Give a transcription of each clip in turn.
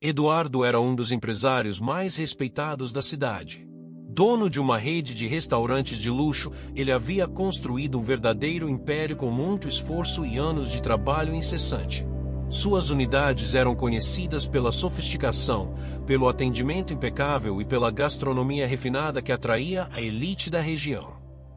Eduardo era um dos empresários mais respeitados da cidade. Dono de uma rede de restaurantes de luxo, ele havia construído um verdadeiro império com muito esforço e anos de trabalho incessante. Suas unidades eram conhecidas pela sofisticação, pelo atendimento impecável e pela gastronomia refinada que atraía a elite da região.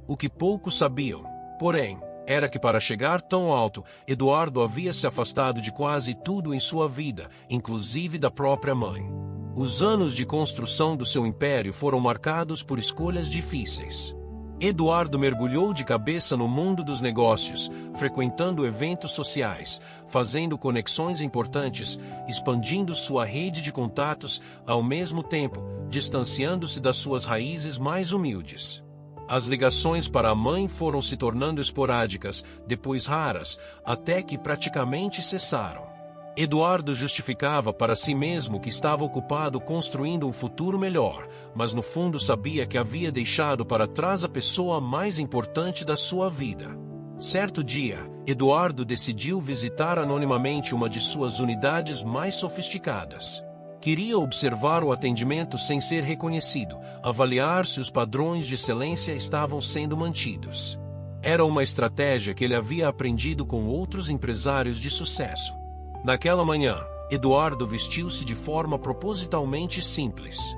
O que poucos sabiam, porém, era que para chegar tão alto, Eduardo havia se afastado de quase tudo em sua vida, inclusive da própria mãe. Os anos de construção do seu império foram marcados por escolhas difíceis. Eduardo mergulhou de cabeça no mundo dos negócios, frequentando eventos sociais, fazendo conexões importantes, expandindo sua rede de contatos, ao mesmo tempo, distanciando-se das suas raízes mais humildes. As ligações para a mãe foram se tornando esporádicas, depois raras, até que praticamente cessaram. Eduardo justificava para si mesmo que estava ocupado construindo um futuro melhor, mas no fundo sabia que havia deixado para trás a pessoa mais importante da sua vida. Certo dia, Eduardo decidiu visitar anonimamente uma de suas unidades mais sofisticadas. Queria observar o atendimento sem ser reconhecido, avaliar se os padrões de excelência estavam sendo mantidos. Era uma estratégia que ele havia aprendido com outros empresários de sucesso. Naquela manhã, Eduardo vestiu-se de forma propositalmente simples.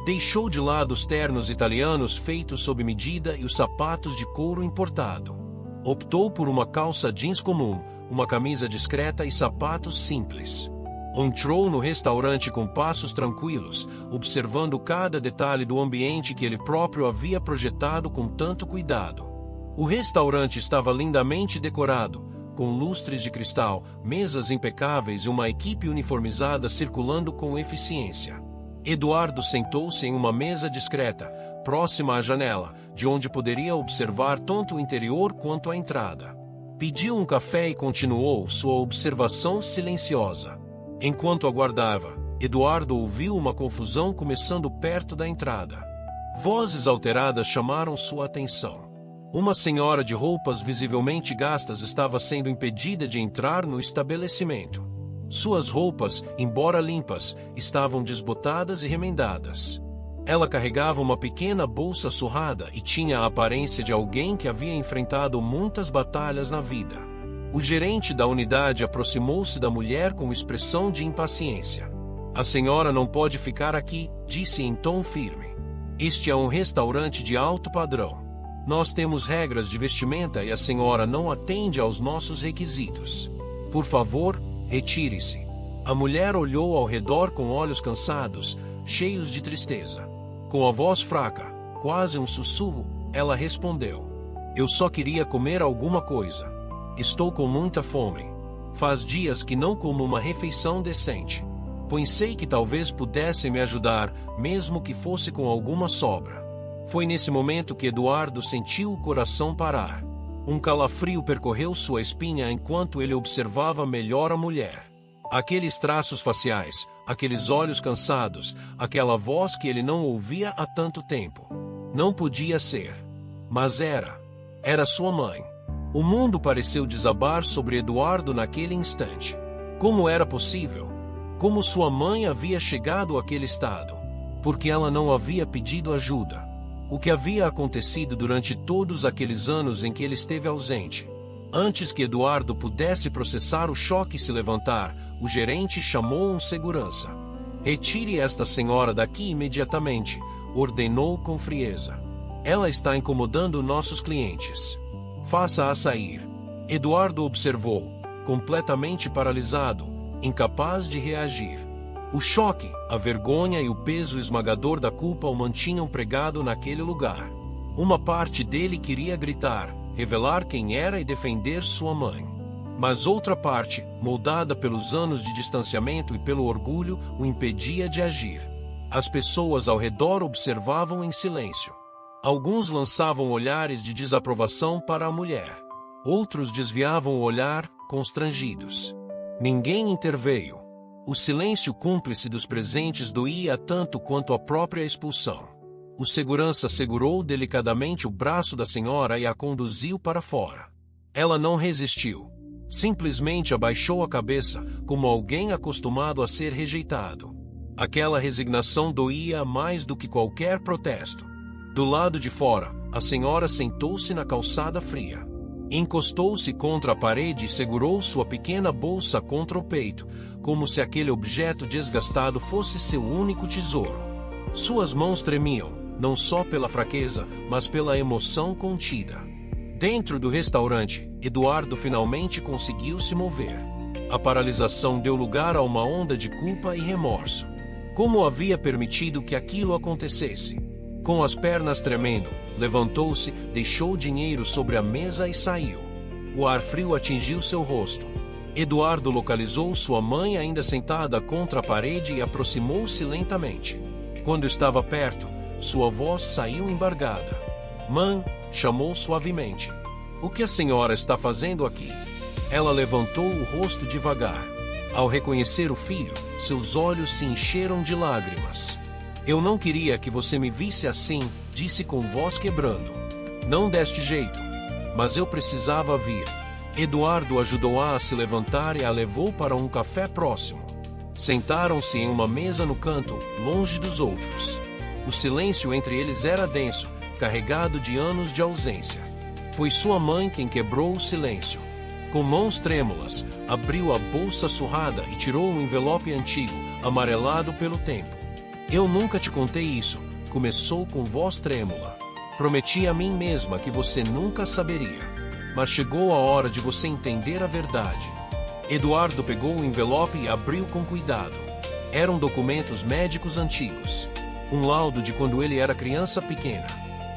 Deixou de lado os ternos italianos feitos sob medida e os sapatos de couro importado. Optou por uma calça jeans comum, uma camisa discreta e sapatos simples. Entrou no restaurante com passos tranquilos, observando cada detalhe do ambiente que ele próprio havia projetado com tanto cuidado. O restaurante estava lindamente decorado, com lustres de cristal, mesas impecáveis e uma equipe uniformizada circulando com eficiência. Eduardo sentou-se em uma mesa discreta, próxima à janela, de onde poderia observar tanto o interior quanto a entrada. Pediu um café e continuou sua observação silenciosa. Enquanto aguardava, Eduardo ouviu uma confusão começando perto da entrada. Vozes alteradas chamaram sua atenção. Uma senhora de roupas visivelmente gastas estava sendo impedida de entrar no estabelecimento. Suas roupas, embora limpas, estavam desbotadas e remendadas. Ela carregava uma pequena bolsa surrada e tinha a aparência de alguém que havia enfrentado muitas batalhas na vida. O gerente da unidade aproximou-se da mulher com expressão de impaciência. "A senhora não pode ficar aqui", disse em tom firme. "Este é um restaurante de alto padrão. Nós temos regras de vestimenta e a senhora não atende aos nossos requisitos. Por favor, retire-se." A mulher olhou ao redor com olhos cansados, cheios de tristeza. Com a voz fraca, quase um sussurro, ela respondeu: "Eu só queria comer alguma coisa. Estou com muita fome. Faz dias que não como uma refeição decente. Pensei que talvez pudessem me ajudar, mesmo que fosse com alguma sobra." Foi nesse momento que Eduardo sentiu o coração parar. Um calafrio percorreu sua espinha enquanto ele observava melhor a mulher. Aqueles traços faciais, aqueles olhos cansados, aquela voz que ele não ouvia há tanto tempo. Não podia ser. Mas era. Era sua mãe. O mundo pareceu desabar sobre Eduardo naquele instante. Como era possível? Como sua mãe havia chegado àquele estado? Porque ela não havia pedido ajuda. O que havia acontecido durante todos aqueles anos em que ele esteve ausente? Antes que Eduardo pudesse processar o choque e se levantar, o gerente chamou um segurança. "Retire esta senhora daqui imediatamente", ordenou com frieza. "Ela está incomodando nossos clientes. Faça-a sair." Eduardo observou, completamente paralisado, incapaz de reagir. O choque, a vergonha e o peso esmagador da culpa o mantinham pregado naquele lugar. Uma parte dele queria gritar, revelar quem era e defender sua mãe. Mas outra parte, moldada pelos anos de distanciamento e pelo orgulho, o impedia de agir. As pessoas ao redor observavam em silêncio. Alguns lançavam olhares de desaprovação para a mulher. Outros desviavam o olhar, constrangidos. Ninguém interveio. O silêncio cúmplice dos presentes doía tanto quanto a própria expulsão. O segurança segurou delicadamente o braço da senhora e a conduziu para fora. Ela não resistiu. Simplesmente abaixou a cabeça, como alguém acostumado a ser rejeitado. Aquela resignação doía mais do que qualquer protesto. Do lado de fora, a senhora sentou-se na calçada fria. Encostou-se contra a parede e segurou sua pequena bolsa contra o peito, como se aquele objeto desgastado fosse seu único tesouro. Suas mãos tremiam, não só pela fraqueza, mas pela emoção contida. Dentro do restaurante, Eduardo finalmente conseguiu se mover. A paralisação deu lugar a uma onda de culpa e remorso. Como havia permitido que aquilo acontecesse? Com as pernas tremendo, levantou-se, deixou o dinheiro sobre a mesa e saiu. O ar frio atingiu seu rosto. Eduardo localizou sua mãe ainda sentada contra a parede e aproximou-se lentamente. Quando estava perto, sua voz saiu embargada. "Mãe", chamou suavemente. "O que a senhora está fazendo aqui?" Ela levantou o rosto devagar. Ao reconhecer o filho, seus olhos se encheram de lágrimas. "Eu não queria que você me visse assim", disse com voz quebrando. "Não deste jeito. Mas eu precisava vir." Eduardo ajudou-a a se levantar e a levou para um café próximo. Sentaram-se em uma mesa no canto, longe dos outros. O silêncio entre eles era denso, carregado de anos de ausência. Foi sua mãe quem quebrou o silêncio. Com mãos trêmulas, abriu a bolsa surrada e tirou um envelope antigo, amarelado pelo tempo. "Eu nunca te contei isso", começou com voz trêmula. "Prometi a mim mesma que você nunca saberia. Mas chegou a hora de você entender a verdade." Eduardo pegou o envelope e abriu com cuidado. Eram documentos médicos antigos. Um laudo de quando ele era criança pequena.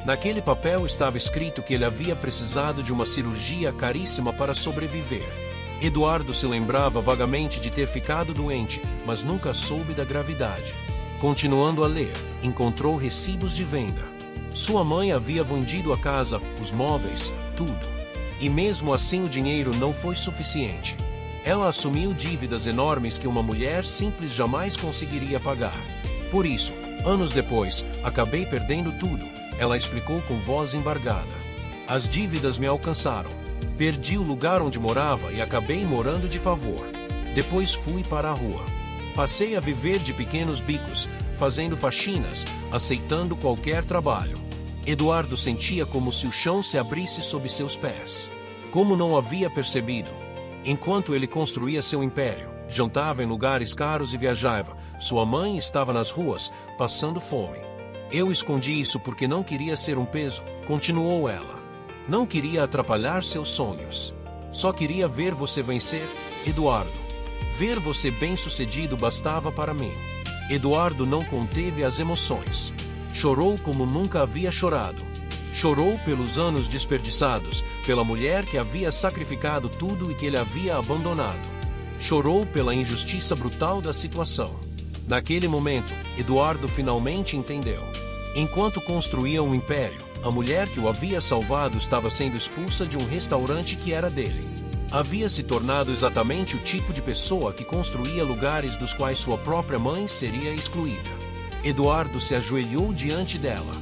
Naquele papel estava escrito que ele havia precisado de uma cirurgia caríssima para sobreviver. Eduardo se lembrava vagamente de ter ficado doente, mas nunca soube da gravidade. Continuando a ler, encontrou recibos de venda. Sua mãe havia vendido a casa, os móveis, tudo. E mesmo assim o dinheiro não foi suficiente. Ela assumiu dívidas enormes que uma mulher simples jamais conseguiria pagar. "Por isso, anos depois, acabei perdendo tudo", ela explicou com voz embargada. "As dívidas me alcançaram. Perdi o lugar onde morava e acabei morando de favor. Depois fui para a rua. Passei a viver de pequenos bicos, fazendo faxinas, aceitando qualquer trabalho." Eduardo sentia como se o chão se abrisse sob seus pés. Como não havia percebido? Enquanto ele construía seu império, jantava em lugares caros e viajava, sua mãe estava nas ruas, passando fome. "Eu escondi isso porque não queria ser um peso", continuou ela. "Não queria atrapalhar seus sonhos. Só queria ver você vencer, Eduardo. Ver você bem-sucedido bastava para mim." Eduardo não conteve as emoções. Chorou como nunca havia chorado. Chorou pelos anos desperdiçados, pela mulher que havia sacrificado tudo e que ele havia abandonado. Chorou pela injustiça brutal da situação. Naquele momento, Eduardo finalmente entendeu. Enquanto construía um império, a mulher que o havia salvado estava sendo expulsa de um restaurante que era dele. Havia se tornado exatamente o tipo de pessoa que construía lugares dos quais sua própria mãe seria excluída. Eduardo se ajoelhou diante dela.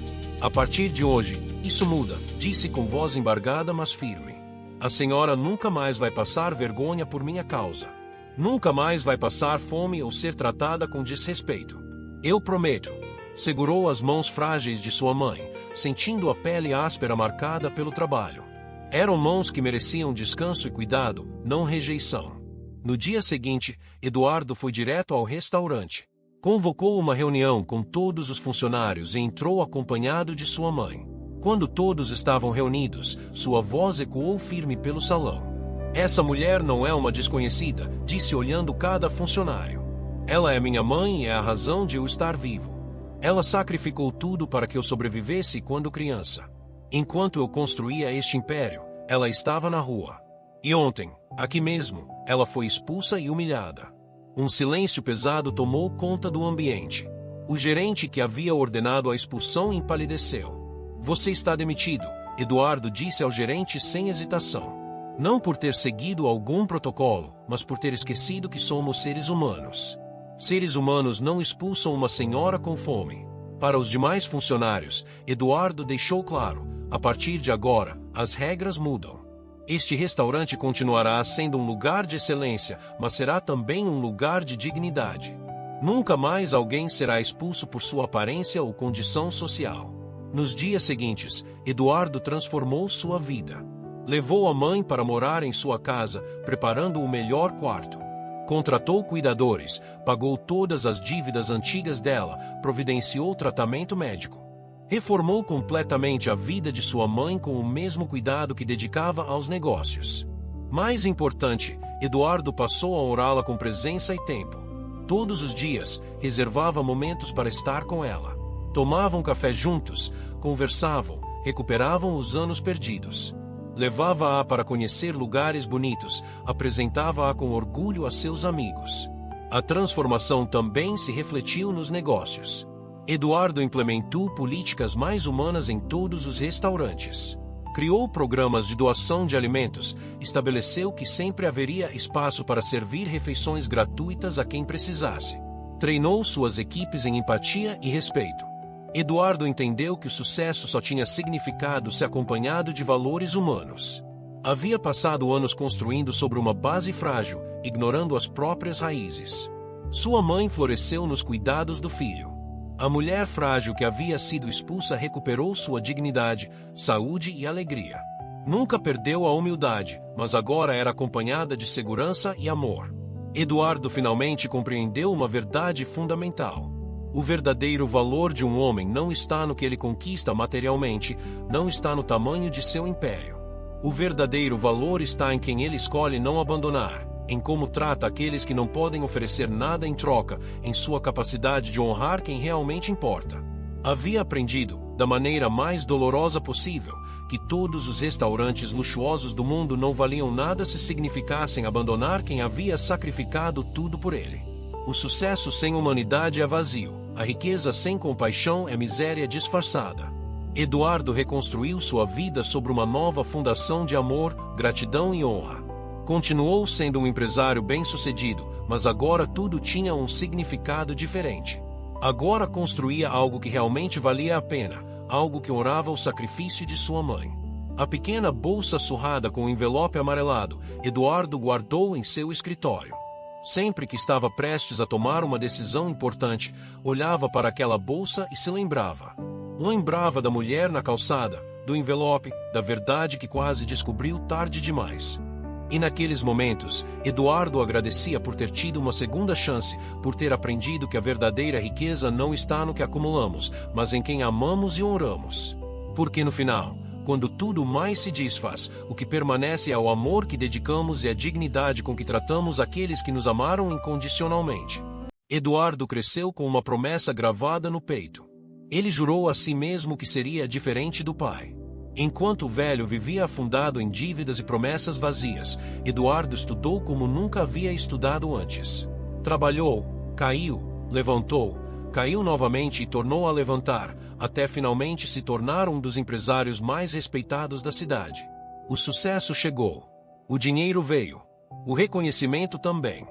"A partir de hoje, isso muda", disse com voz embargada mas firme. "A senhora nunca mais vai passar vergonha por minha causa. Nunca mais vai passar fome ou ser tratada com desrespeito. Eu prometo." Segurou as mãos frágeis de sua mãe, sentindo a pele áspera marcada pelo trabalho. Eram mãos que mereciam descanso e cuidado, não rejeição. No dia seguinte, Eduardo foi direto ao restaurante. Convocou uma reunião com todos os funcionários e entrou acompanhado de sua mãe. Quando todos estavam reunidos, sua voz ecoou firme pelo salão. "Essa mulher não é uma desconhecida", disse olhando cada funcionário. "Ela é minha mãe e é a razão de eu estar vivo. Ela sacrificou tudo para que eu sobrevivesse quando criança. Enquanto eu construía este império, ela estava na rua. E ontem, aqui mesmo, ela foi expulsa e humilhada." Um silêncio pesado tomou conta do ambiente. O gerente que havia ordenado a expulsão empalideceu. "Você está demitido", Eduardo disse ao gerente sem hesitação. Não por ter seguido algum protocolo, mas por ter esquecido que somos seres humanos. Seres humanos não expulsam uma senhora com fome. Para os demais funcionários, Eduardo deixou claro: a partir de agora, as regras mudam. Este restaurante continuará sendo um lugar de excelência, mas será também um lugar de dignidade. Nunca mais alguém será expulso por sua aparência ou condição social. Nos dias seguintes, Eduardo transformou sua vida. Levou a mãe para morar em sua casa, preparando o melhor quarto. Contratou cuidadores, pagou todas as dívidas antigas dela, providenciou tratamento médico. Reformou completamente a vida de sua mãe com o mesmo cuidado que dedicava aos negócios. Mais importante, Eduardo passou a honrá-la com presença e tempo. Todos os dias, reservava momentos para estar com ela. Tomavam café juntos, conversavam, recuperavam os anos perdidos. Levava-a para conhecer lugares bonitos, apresentava-a com orgulho a seus amigos. A transformação também se refletiu nos negócios. Eduardo implementou políticas mais humanas em todos os restaurantes. Criou programas de doação de alimentos, estabeleceu que sempre haveria espaço para servir refeições gratuitas a quem precisasse. Treinou suas equipes em empatia e respeito. Eduardo entendeu que o sucesso só tinha significado se acompanhado de valores humanos. Havia passado anos construindo sobre uma base frágil, ignorando as próprias raízes. Sua mãe floresceu nos cuidados do filho. A mulher frágil que havia sido expulsa recuperou sua dignidade, saúde e alegria. Nunca perdeu a humildade, mas agora era acompanhada de segurança e amor. Eduardo finalmente compreendeu uma verdade fundamental. O verdadeiro valor de um homem não está no que ele conquista materialmente, não está no tamanho de seu império. O verdadeiro valor está em quem ele escolhe não abandonar, em como trata aqueles que não podem oferecer nada em troca, em sua capacidade de honrar quem realmente importa. Havia aprendido, da maneira mais dolorosa possível, que todos os restaurantes luxuosos do mundo não valiam nada se significassem abandonar quem havia sacrificado tudo por ele. O sucesso sem humanidade é vazio, a riqueza sem compaixão é miséria disfarçada. Eduardo reconstruiu sua vida sobre uma nova fundação de amor, gratidão e honra. Continuou sendo um empresário bem-sucedido, mas agora tudo tinha um significado diferente. Agora construía algo que realmente valia a pena, algo que honrava o sacrifício de sua mãe. A pequena bolsa surrada com o envelope amarelado, Eduardo guardou em seu escritório. Sempre que estava prestes a tomar uma decisão importante, olhava para aquela bolsa e se lembrava. Lembrava da mulher na calçada, do envelope, da verdade que quase descobriu tarde demais. E naqueles momentos, Eduardo agradecia por ter tido uma segunda chance, por ter aprendido que a verdadeira riqueza não está no que acumulamos, mas em quem amamos e honramos. Porque no final, quando tudo mais se desfaz, o que permanece é o amor que dedicamos e a dignidade com que tratamos aqueles que nos amaram incondicionalmente. Eduardo cresceu com uma promessa gravada no peito. Ele jurou a si mesmo que seria diferente do pai. Enquanto o velho vivia afundado em dívidas e promessas vazias, Eduardo estudou como nunca havia estudado antes. Trabalhou, caiu, levantou, caiu novamente e tornou a levantar, até finalmente se tornar um dos empresários mais respeitados da cidade. O sucesso chegou. O dinheiro veio. O reconhecimento também.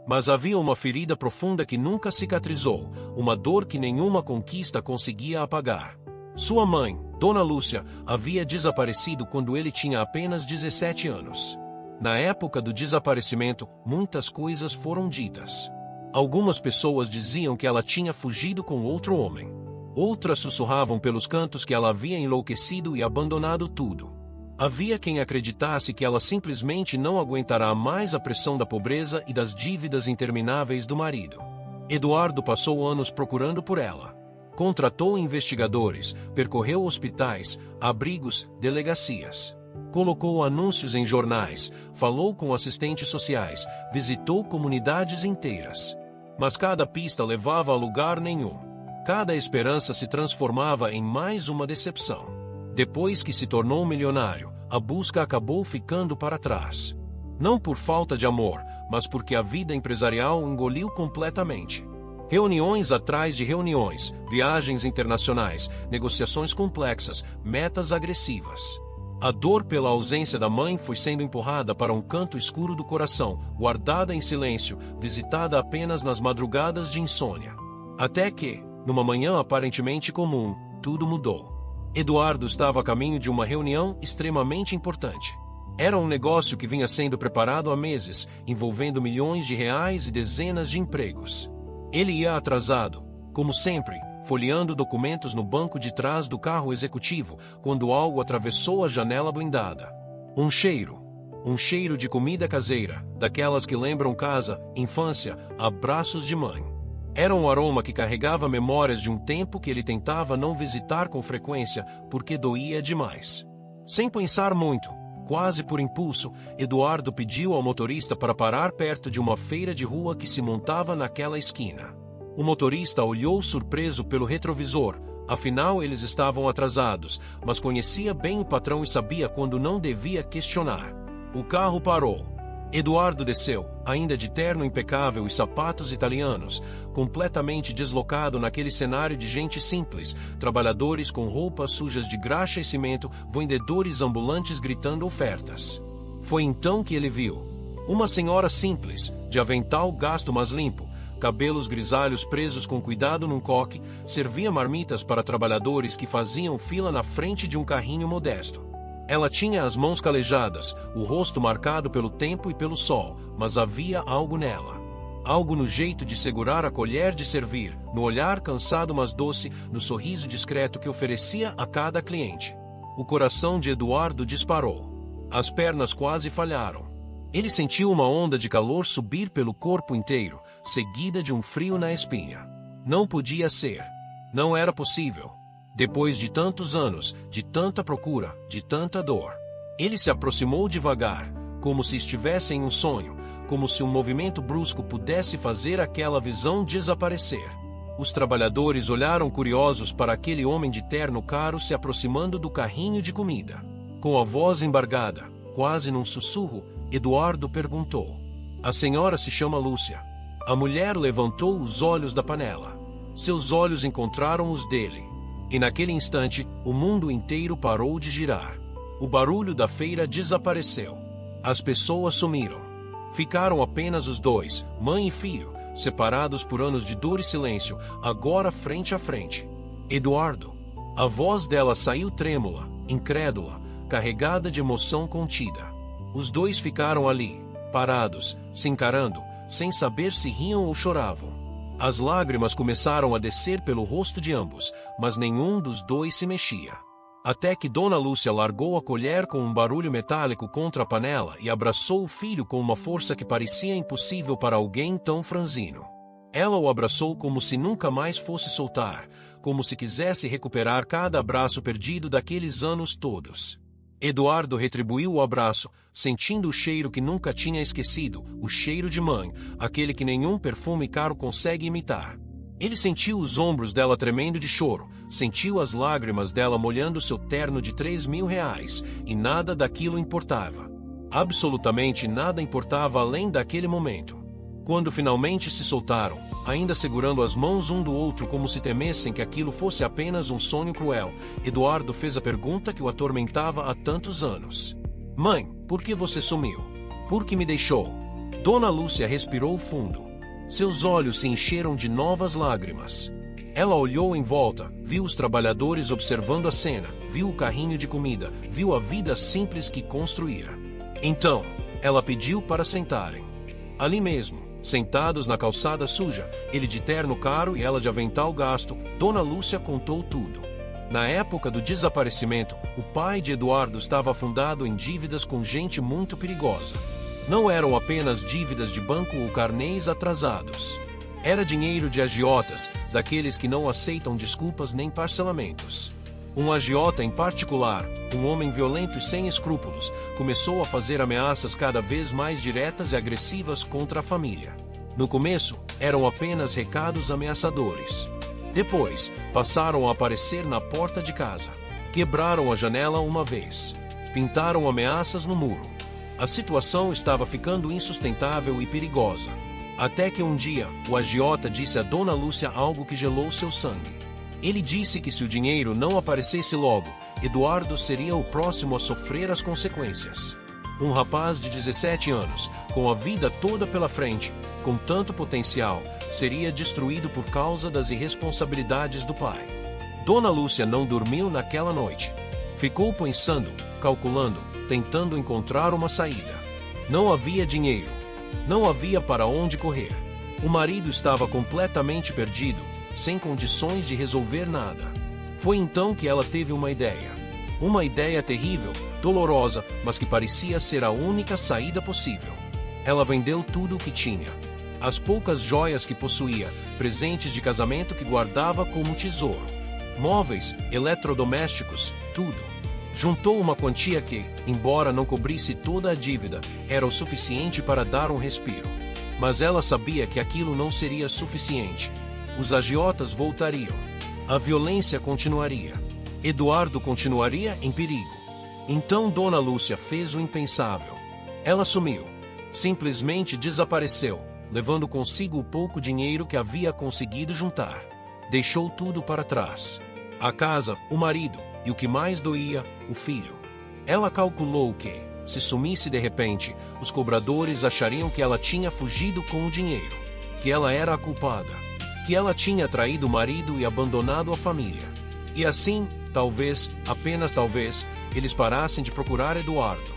Mas havia uma ferida profunda que nunca cicatrizou, uma dor que nenhuma conquista conseguia apagar. Sua mãe, Dona Lúcia, havia desaparecido quando ele tinha apenas 17 anos. Na época do desaparecimento, muitas coisas foram ditas. Algumas pessoas diziam que ela tinha fugido com outro homem. Outras sussurravam pelos cantos que ela havia enlouquecido e abandonado tudo. Havia quem acreditasse que ela simplesmente não aguentará mais a pressão da pobreza e das dívidas intermináveis do marido. Eduardo passou anos procurando por ela. Contratou investigadores, percorreu hospitais, abrigos, delegacias. Colocou anúncios em jornais, falou com assistentes sociais, visitou comunidades inteiras. Mas cada pista levava a lugar nenhum. Cada esperança se transformava em mais uma decepção. Depois que se tornou milionário, a busca acabou ficando para trás. Não por falta de amor, mas porque a vida empresarial engoliu completamente. Reuniões atrás de reuniões, viagens internacionais, negociações complexas, metas agressivas. A dor pela ausência da mãe foi sendo empurrada para um canto escuro do coração, guardada em silêncio, visitada apenas nas madrugadas de insônia. Até que, numa manhã aparentemente comum, tudo mudou. Eduardo estava a caminho de uma reunião extremamente importante. Era um negócio que vinha sendo preparado há meses, envolvendo milhões de reais e dezenas de empregos. Ele ia atrasado, como sempre, folheando documentos no banco de trás do carro executivo, quando algo atravessou a janela blindada. Um cheiro de comida caseira, daquelas que lembram casa, infância, abraços de mãe. Era um aroma que carregava memórias de um tempo que ele tentava não visitar com frequência, porque doía demais. Sem pensar muito, quase por impulso, Eduardo pediu ao motorista para parar perto de uma feira de rua que se montava naquela esquina. O motorista olhou surpreso pelo retrovisor, afinal eles estavam atrasados, mas conhecia bem o patrão e sabia quando não devia questionar. O carro parou. Eduardo desceu, ainda de terno impecável e sapatos italianos, completamente deslocado naquele cenário de gente simples, trabalhadores com roupas sujas de graxa e cimento, vendedores ambulantes gritando ofertas. Foi então que ele viu uma senhora simples, de avental gasto mas limpo, cabelos grisalhos presos com cuidado num coque, servia marmitas para trabalhadores que faziam fila na frente de um carrinho modesto. Ela tinha as mãos calejadas, o rosto marcado pelo tempo e pelo sol, mas havia algo nela. Algo no jeito de segurar a colher de servir, no olhar cansado mas doce, no sorriso discreto que oferecia a cada cliente. O coração de Eduardo disparou. As pernas quase falharam. Ele sentiu uma onda de calor subir pelo corpo inteiro, seguida de um frio na espinha. Não podia ser. Não era possível. Depois de tantos anos, de tanta procura, de tanta dor. Ele se aproximou devagar, como se estivesse em um sonho, como se um movimento brusco pudesse fazer aquela visão desaparecer. Os trabalhadores olharam curiosos para aquele homem de terno caro se aproximando do carrinho de comida. Com a voz embargada, quase num sussurro, Eduardo perguntou: "A senhora se chama Lúcia?" A mulher levantou os olhos da panela. Seus olhos encontraram os dele. E naquele instante, o mundo inteiro parou de girar. O barulho da feira desapareceu. As pessoas sumiram. Ficaram apenas os dois, mãe e filho, separados por anos de dor e silêncio, agora frente a frente. Eduardo. A voz dela saiu trêmula, incrédula, carregada de emoção contida. Os dois ficaram ali, parados, se encarando, sem saber se riam ou choravam. As lágrimas começaram a descer pelo rosto de ambos, mas nenhum dos dois se mexia. Até que Dona Lúcia largou a colher com um barulho metálico contra a panela e abraçou o filho com uma força que parecia impossível para alguém tão franzino. Ela o abraçou como se nunca mais fosse soltar, como se quisesse recuperar cada abraço perdido daqueles anos todos. Eduardo retribuiu o abraço, sentindo o cheiro que nunca tinha esquecido, o cheiro de mãe, aquele que nenhum perfume caro consegue imitar. Ele sentiu os ombros dela tremendo de choro, sentiu as lágrimas dela molhando seu terno de 3.000 reais, e nada daquilo importava. Absolutamente nada importava além daquele momento. Quando finalmente se soltaram, ainda segurando as mãos um do outro como se temessem que aquilo fosse apenas um sonho cruel, Eduardo fez a pergunta que o atormentava há tantos anos. "Mãe, por que você sumiu? Por que me deixou?" Dona Lúcia respirou fundo. Seus olhos se encheram de novas lágrimas. Ela olhou em volta, viu os trabalhadores observando a cena, viu o carrinho de comida, viu a vida simples que construíra. Então, ela pediu para sentarem. Ali mesmo, sentados na calçada suja, ele de terno caro e ela de avental gasto, Dona Lúcia contou tudo. Na época do desaparecimento, o pai de Eduardo estava afundado em dívidas com gente muito perigosa. Não eram apenas dívidas de banco ou carnês atrasados. Era dinheiro de agiotas, daqueles que não aceitam desculpas nem parcelamentos. Um agiota em particular, um homem violento e sem escrúpulos, começou a fazer ameaças cada vez mais diretas e agressivas contra a família. No começo, eram apenas recados ameaçadores. Depois, passaram a aparecer na porta de casa. Quebraram a janela uma vez. Pintaram ameaças no muro. A situação estava ficando insustentável e perigosa. Até que um dia, o agiota disse a Dona Lúcia algo que gelou seu sangue. Ele disse que se o dinheiro não aparecesse logo, Eduardo seria o próximo a sofrer as consequências. Um rapaz de 17 anos, com a vida toda pela frente, com tanto potencial, seria destruído por causa das irresponsabilidades do pai. Dona Lúcia não dormiu naquela noite. Ficou pensando, calculando, tentando encontrar uma saída. Não havia dinheiro. Não havia para onde correr. O marido estava completamente perdido, sem condições de resolver nada. Foi então que ela teve uma ideia. Uma ideia terrível, dolorosa, mas que parecia ser a única saída possível. Ela vendeu tudo o que tinha. As poucas joias que possuía, presentes de casamento que guardava como tesouro. Móveis, eletrodomésticos, tudo. Juntou uma quantia que, embora não cobrisse toda a dívida, era o suficiente para dar um respiro. Mas ela sabia que aquilo não seria suficiente. Os agiotas voltariam. A violência continuaria. Eduardo continuaria em perigo. Então Dona Lúcia fez o impensável. Ela sumiu. Simplesmente desapareceu, levando consigo o pouco dinheiro que havia conseguido juntar. Deixou tudo para trás. A casa, o marido, e o que mais doía, o filho. Ela calculou que, se sumisse de repente, os cobradores achariam que ela tinha fugido com o dinheiro, que ela era a culpada, que ela tinha traído o marido e abandonado a família. E assim, talvez, apenas talvez, eles parassem de procurar Eduardo.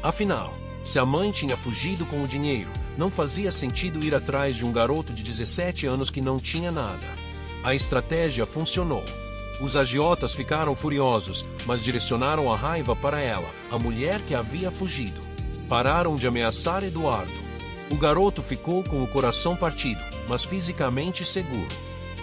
Afinal, se a mãe tinha fugido com o dinheiro, não fazia sentido ir atrás de um garoto de 17 anos que não tinha nada. A estratégia funcionou. Os agiotas ficaram furiosos, mas direcionaram a raiva para ela, a mulher que havia fugido. Pararam de ameaçar Eduardo. O garoto ficou com o coração partido, mas fisicamente seguro.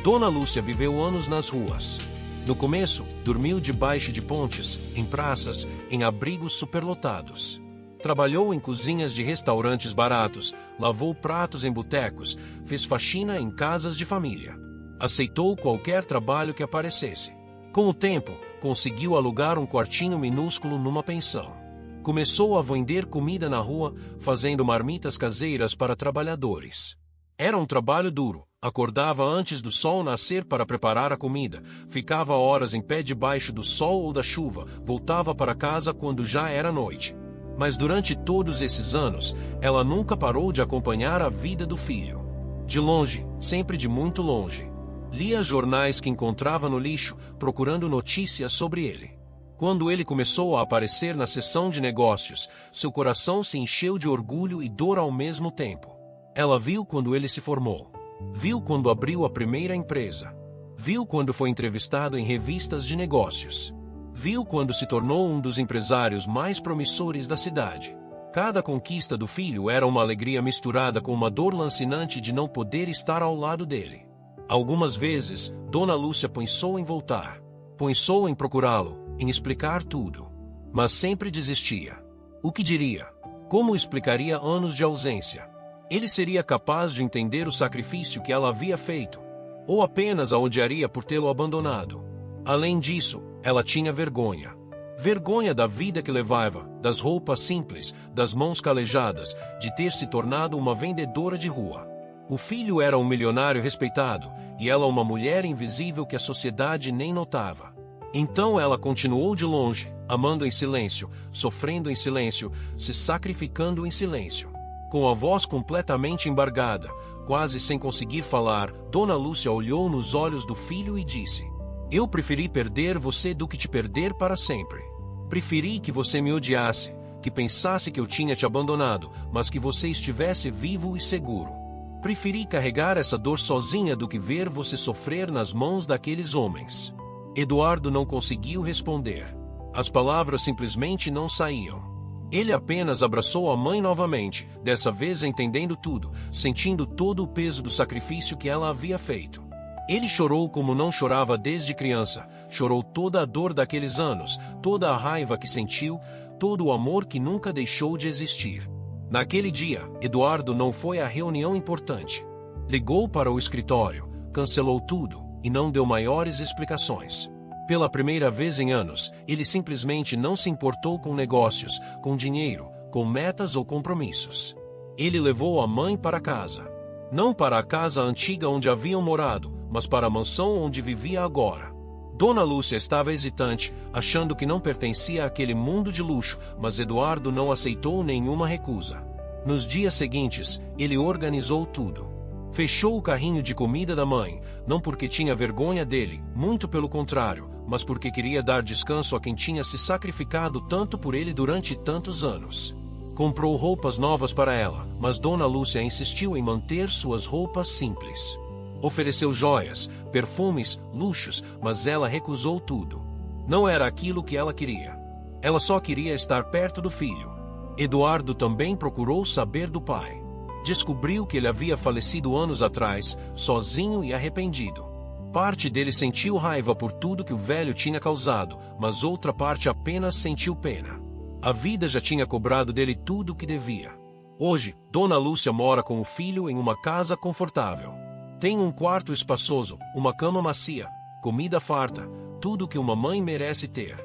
Dona Lúcia viveu anos nas ruas. No começo, dormiu debaixo de pontes, em praças, em abrigos superlotados. Trabalhou em cozinhas de restaurantes baratos, lavou pratos em botecos, fez faxina em casas de família. Aceitou qualquer trabalho que aparecesse. Com o tempo, conseguiu alugar um quartinho minúsculo numa pensão. Começou a vender comida na rua, fazendo marmitas caseiras para trabalhadores. Era um trabalho duro. Acordava antes do sol nascer para preparar a comida, ficava horas em pé debaixo do sol ou da chuva, voltava para casa quando já era noite. Mas durante todos esses anos, ela nunca parou de acompanhar a vida do filho. De longe, sempre de muito longe. Lia jornais que encontrava no lixo, procurando notícias sobre ele. Quando ele começou a aparecer na seção de negócios, seu coração se encheu de orgulho e dor ao mesmo tempo. Ela viu quando ele se formou. Viu quando abriu a primeira empresa. Viu quando foi entrevistado em revistas de negócios. Viu quando se tornou um dos empresários mais promissores da cidade. Cada conquista do filho era uma alegria misturada com uma dor lancinante de não poder estar ao lado dele. Algumas vezes, Dona Lúcia pensou em voltar. Pensou em procurá-lo, em explicar tudo. Mas sempre desistia. O que diria? Como explicaria anos de ausência? Ele seria capaz de entender o sacrifício que ela havia feito? Ou apenas a odiaria por tê-lo abandonado? Além disso, ela tinha vergonha. Vergonha da vida que levava, das roupas simples, das mãos calejadas, de ter se tornado uma vendedora de rua. O filho era um milionário respeitado, e ela uma mulher invisível que a sociedade nem notava. Então ela continuou de longe, amando em silêncio, sofrendo em silêncio, se sacrificando em silêncio. Com a voz completamente embargada, quase sem conseguir falar, Dona Lúcia olhou nos olhos do filho e disse: "Eu preferi perder você do que te perder para sempre. Preferi que você me odiasse, que pensasse que eu tinha te abandonado, mas que você estivesse vivo e seguro. Preferi carregar essa dor sozinha do que ver você sofrer nas mãos daqueles homens." Eduardo não conseguiu responder. As palavras simplesmente não saíam. Ele apenas abraçou a mãe novamente, dessa vez entendendo tudo, sentindo todo o peso do sacrifício que ela havia feito. Ele chorou como não chorava desde criança, chorou toda a dor daqueles anos, toda a raiva que sentiu, todo o amor que nunca deixou de existir. Naquele dia, Eduardo não foi à reunião importante. Ligou para o escritório, cancelou tudo, e não deu maiores explicações. Pela primeira vez em anos, ele simplesmente não se importou com negócios, com dinheiro, com metas ou compromissos. Ele levou a mãe para casa. Não para a casa antiga onde haviam morado, mas para a mansão onde vivia agora. Dona Lúcia estava hesitante, achando que não pertencia àquele mundo de luxo, mas Eduardo não aceitou nenhuma recusa. Nos dias seguintes, ele organizou tudo. Fechou o carrinho de comida da mãe, não porque tinha vergonha dele, muito pelo contrário, mas porque queria dar descanso a quem tinha se sacrificado tanto por ele durante tantos anos. Comprou roupas novas para ela, mas Dona Lúcia insistiu em manter suas roupas simples. Ofereceu joias, perfumes, luxos, mas ela recusou tudo. Não era aquilo que ela queria. Ela só queria estar perto do filho. Eduardo também procurou saber do pai. Descobriu que ele havia falecido anos atrás, sozinho e arrependido. Parte dele sentiu raiva por tudo que o velho tinha causado, mas outra parte apenas sentiu pena. A vida já tinha cobrado dele tudo o que devia. Hoje, Dona Lúcia mora com o filho em uma casa confortável. Tem um quarto espaçoso, uma cama macia, comida farta, tudo o que uma mãe merece ter.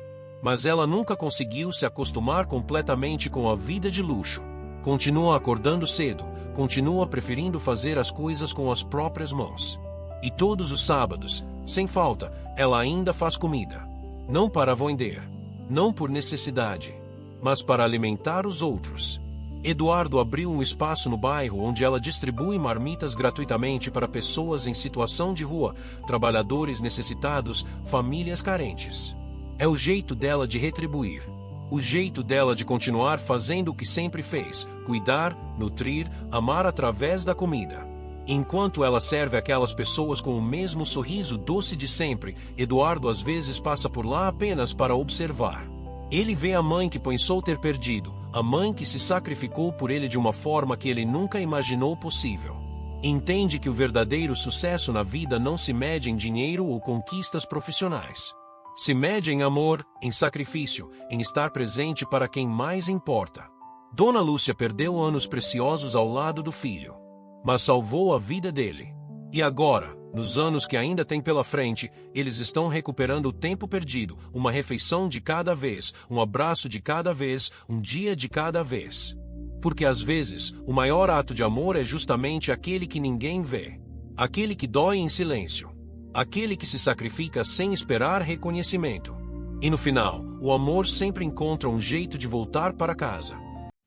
Mas ela nunca conseguiu se acostumar completamente com a vida de luxo. Continua acordando cedo, continua preferindo fazer as coisas com as próprias mãos. E todos os sábados, sem falta, ela ainda faz comida. Não para vender, não por necessidade, mas para alimentar os outros. Eduardo abriu um espaço no bairro onde ela distribui marmitas gratuitamente para pessoas em situação de rua, trabalhadores necessitados, famílias carentes. É o jeito dela de retribuir. O jeito dela de continuar fazendo o que sempre fez, cuidar, nutrir, amar através da comida. Enquanto ela serve aquelas pessoas com o mesmo sorriso doce de sempre, Eduardo às vezes passa por lá apenas para observar. Ele vê a mãe que pensou ter perdido, a mãe que se sacrificou por ele de uma forma que ele nunca imaginou possível. Entende que o verdadeiro sucesso na vida não se mede em dinheiro ou conquistas profissionais. Se mede em amor, em sacrifício, em estar presente para quem mais importa. Dona Lúcia perdeu anos preciosos ao lado do filho, mas salvou a vida dele. E agora, nos anos que ainda tem pela frente, eles estão recuperando o tempo perdido, uma refeição de cada vez, um abraço de cada vez, um dia de cada vez. Porque às vezes, o maior ato de amor é justamente aquele que ninguém vê. Aquele que dói em silêncio. Aquele que se sacrifica sem esperar reconhecimento. E no final, o amor sempre encontra um jeito de voltar para casa.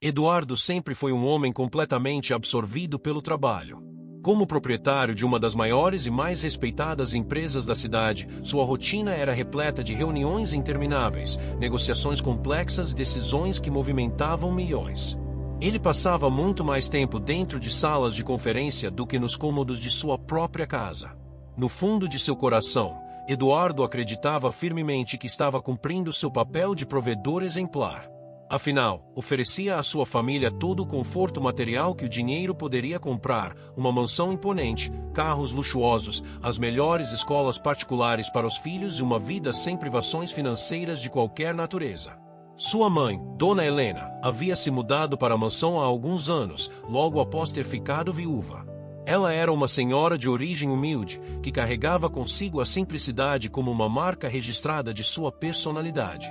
Eduardo sempre foi um homem completamente absorvido pelo trabalho. Como proprietário de uma das maiores e mais respeitadas empresas da cidade, sua rotina era repleta de reuniões intermináveis, negociações complexas e decisões que movimentavam milhões. Ele passava muito mais tempo dentro de salas de conferência do que nos cômodos de sua própria casa. No fundo de seu coração, Eduardo acreditava firmemente que estava cumprindo seu papel de provedor exemplar. Afinal, oferecia à sua família todo o conforto material que o dinheiro poderia comprar, uma mansão imponente, carros luxuosos, as melhores escolas particulares para os filhos e uma vida sem privações financeiras de qualquer natureza. Sua mãe, Dona Helena, havia se mudado para a mansão há alguns anos, logo após ter ficado viúva. Ela era uma senhora de origem humilde, que carregava consigo a simplicidade como uma marca registrada de sua personalidade.